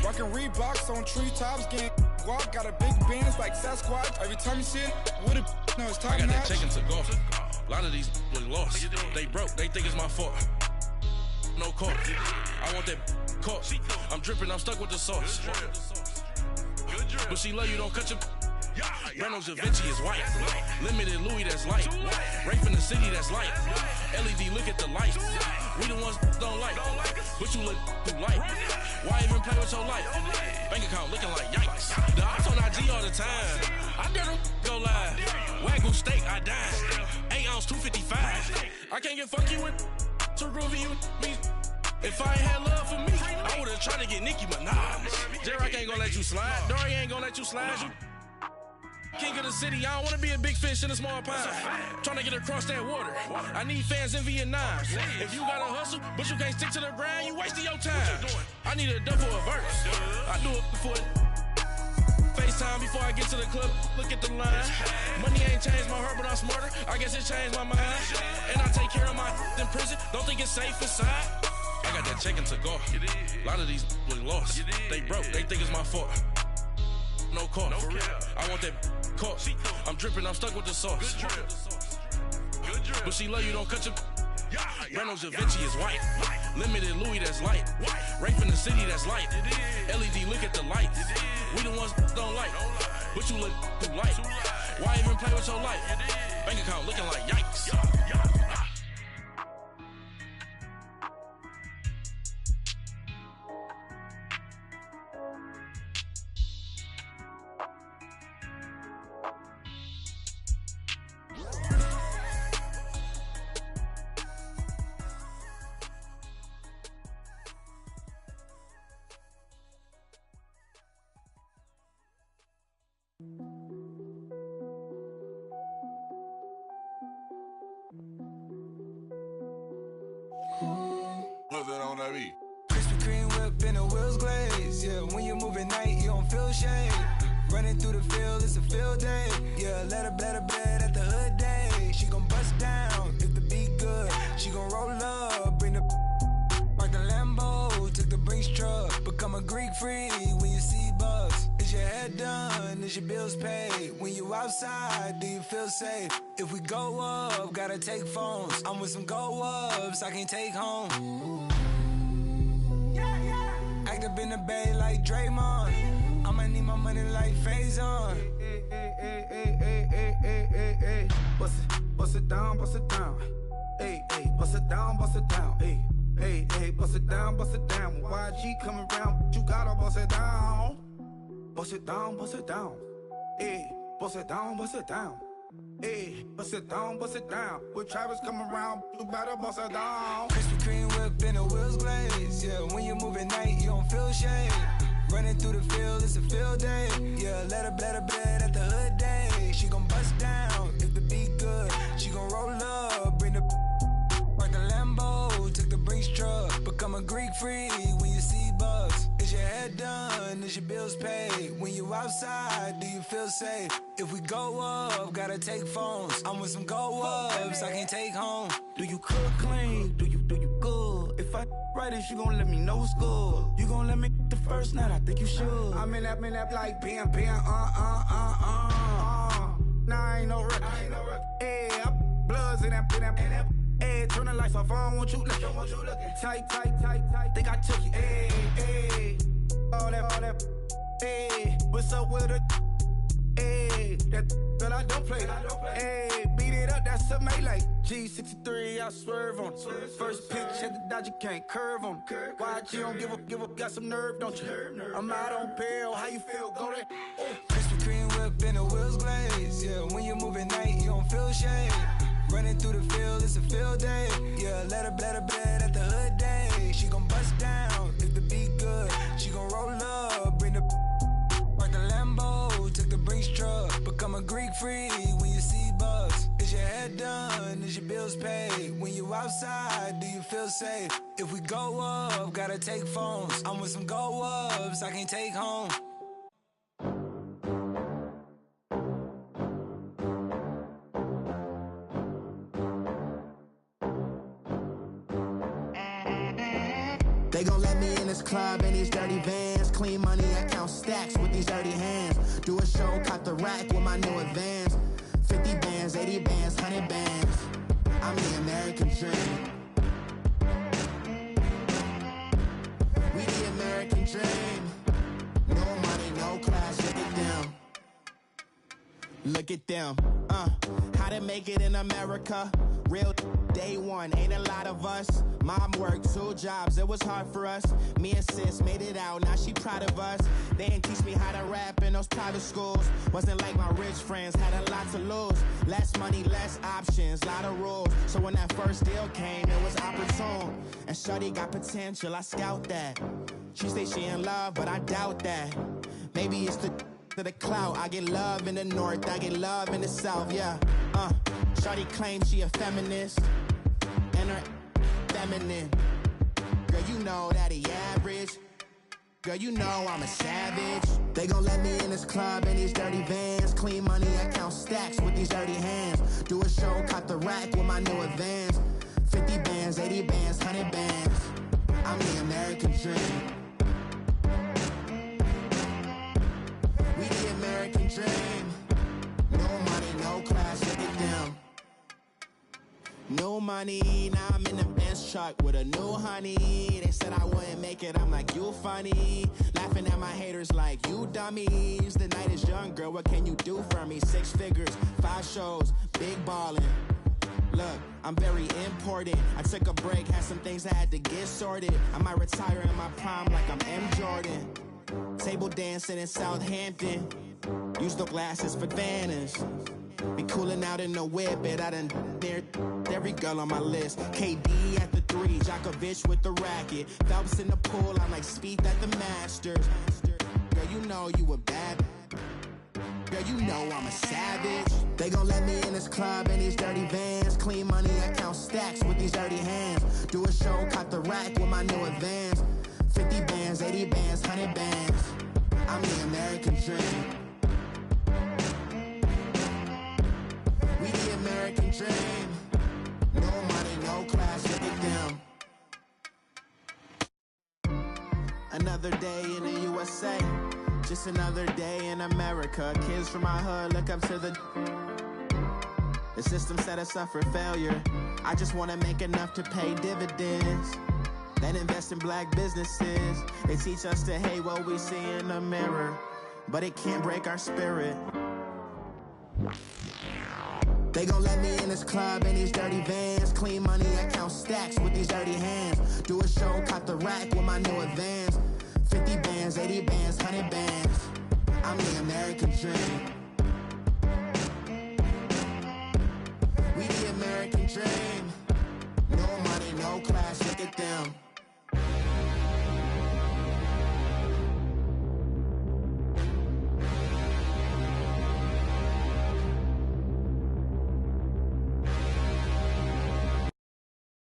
rockin' Reeboks on treetops, getting guap. Got a big Benz like Sasquatch. Every time you see it, with it, no, it's top notch. I got that chicken to go. A lot of these really lost. They broke, they think it's my fault. No court. I want that caught. I'm dripping, I'm stuck with the sauce. But she love you, don't cut your. Reynolds Da Vinci is white. Limited Louis, that's light. Rape in the city, that's light. LED, look at the lights. We the ones don't like. But you look too light. Why even play with your life? Bank account looking like yikes. The ops on IG all the time. I dare them go live. Wagyu steak, I died. 8 ounce, 255. I can't get fuck you with too groovy you me. If I ain't had love for me, I would've tried to get Nicki Minaj. J-Rock ain't gonna let you slide. Dory ain't gonna let you slide. You king of the city, I don't wanna be a big fish in a small pond. Trying to get across that water. I need fans in Vietnam. If you gotta hustle, but you can't stick to the grind, you wasting your time. I need a double a verse. I do it before FaceTime before I get to the club. Look at the line. Money ain't changed my heart, but I'm smarter. I guess it changed my mind. And I take care of my in prison. Don't think it's safe inside. I got that chicken to go. A lot of these really lost. They broke, they think it's my fault. No court. I want that caught. I'm dripping, I'm stuck with the sauce. But she love you, don't cut your. Reynolds Da Vinci is white. Limited Louis, that's light. Rape in the city, that's light. LED, look at the lights. We the ones don't like. But you look too light. Why even play with your life? Bank account looking like yikes. What's that on that beat? Krispy Kreme whip and the wheels glaze. Yeah, when you move at night, you don't feel shade. Running through the field, it's a field day. Yeah, let her bed at the hood day. She gon' bust down if the beat good. She gon' roll up, bring the park the Lambo, took the Brinks truck. Become a Greek freak when you see bugs. Is your head done? Is your bills paid? When you outside, do you feel safe? If we go up, gotta take phones. I'm with some go ups, I can't take home. Act up in the bay like Draymond. I'ma need my money like Faison. Hey. Bust it down. Hey, bust it down. Hey, bust it down. When YG coming around, you gotta bust it down. Bust it down. Hey, bust it down. Hey, bust it down. When Travis come around, you better bust it down. Krispy Kreme whip and the wheels glaze. Yeah, when you move at night, you don't feel shade. Running through the field, it's a field day. Yeah, let her bed at the hood day. She gon' bust down if the beat good. She gon' roll up, bring the park the Lambo, took the Brinks truck. Become a Greek freak when you see bugs. Is your head done? Is your bills paid? When you outside, do you feel safe? If we go up, gotta take phones. I'm with some go ups, I can't take home. Do you cook clean? Do you good? If I right it, you gon' let me know it's good. You gon' let me the first night, I think you should. I'm in that like bam. Nah, I ain't no record. Hey, bloods in that. Hey, turn the lights off, I don't want you looking. Tight. Think I took you. Hey, all that. Hey, what's up with her? Hey, that, but I don't play. Hey, beat it up, that's a melee. G63, I swerve on it. First pitch at the Dodger, can't curve on it. Why you don't give up, got some nerve, don't you? I'm out on bail, how you feel, go there? Krispy Kreme whip and the wheels glaze. Yeah, when you move at night, you don't feel shade. Running through the field, it's a field day. Yeah, let her bed at the hood day. She gon' bust down if the beat good. She gon' roll up, bring the park the Lambo, take the Brinks truck. Become a Greek freak when you see bugs. Is your head done? Is your bills paid? When you outside, do you feel safe? If we go up, gotta take phones. I'm with some go ups, I can't take home. They gon' let me in this club in these dirty vans. Clean money, I count stacks with these dirty hands. Do a show, caught the rack with my new advance. 50 bands, 80 bands, 100 bands. I'm the American dream. We the American dream. No money, no class, look at them. Look at them, how to make it in America. Real day one, ain't a lot of us. Mom worked 2 jobs, it was hard for us. Me and sis made it out, now she proud of us. They didn't teach me how to rap in those private schools. Wasn't like my rich friends, had a lot to lose. Less money, less options, lot of rules. So when that first deal came, it was opportune. And shorty got potential, I scout that. She say she in love, but I doubt that. Maybe it's to the clout. I get love in the north, I get love in the south, yeah. Shorty claims she a feminist, and her feminine. Girl, you know that he average. Girl, you know I'm a savage. They gon' let me in this club in these dirty vans. Clean money, I count stacks with these dirty hands. Do a show, caught the rack with my new advance. 50 bands, 80 bands, 100 bands. I'm the American dream. We the American dream. No money, no class, look at them. No money, now I'm in the Benz truck with a new honey. They said I wouldn't make it, I'm like, you funny. Laughing at my haters like, you dummies. The night is young, girl, what can you do for me? 6 figures, 5 shows, big ballin'. Look, I'm very important. I took a break, had some things I had to get sorted. I might retire in my prime like I'm M. Jordan. Table dancing in Southampton. Use the glasses for Vannas. Be coolin' out in the whip, but I done there every girl on my list. KD at the 3, Djokovic with the racket. Phelps in the pool, I'm like Speed at the Masters. Girl, you know you a bad. Girl, you know I'm a savage. They gon' let me in this club in these dirty vans. Clean money, I count stacks with these dirty hands. Do a show, caught the rack with my new advance. 50 bands, 80 bands, 100 bands. I'm the American dream. We the American dream. No money, no class, look at them. Another day in the USA. Just another day in America. Kids from my hood look up to the system set us up for failure. I just wanna make enough to pay dividends. Then invest in black businesses. They teach us to hate what we see in the mirror, but it can't break our spirit. They gon' let me in this club in these dirty vans. Clean money, I count stacks with these dirty hands. Do a show, caught the rack with my new advance. 50 bands, 80 bands, 100 bands. I'm the American dream.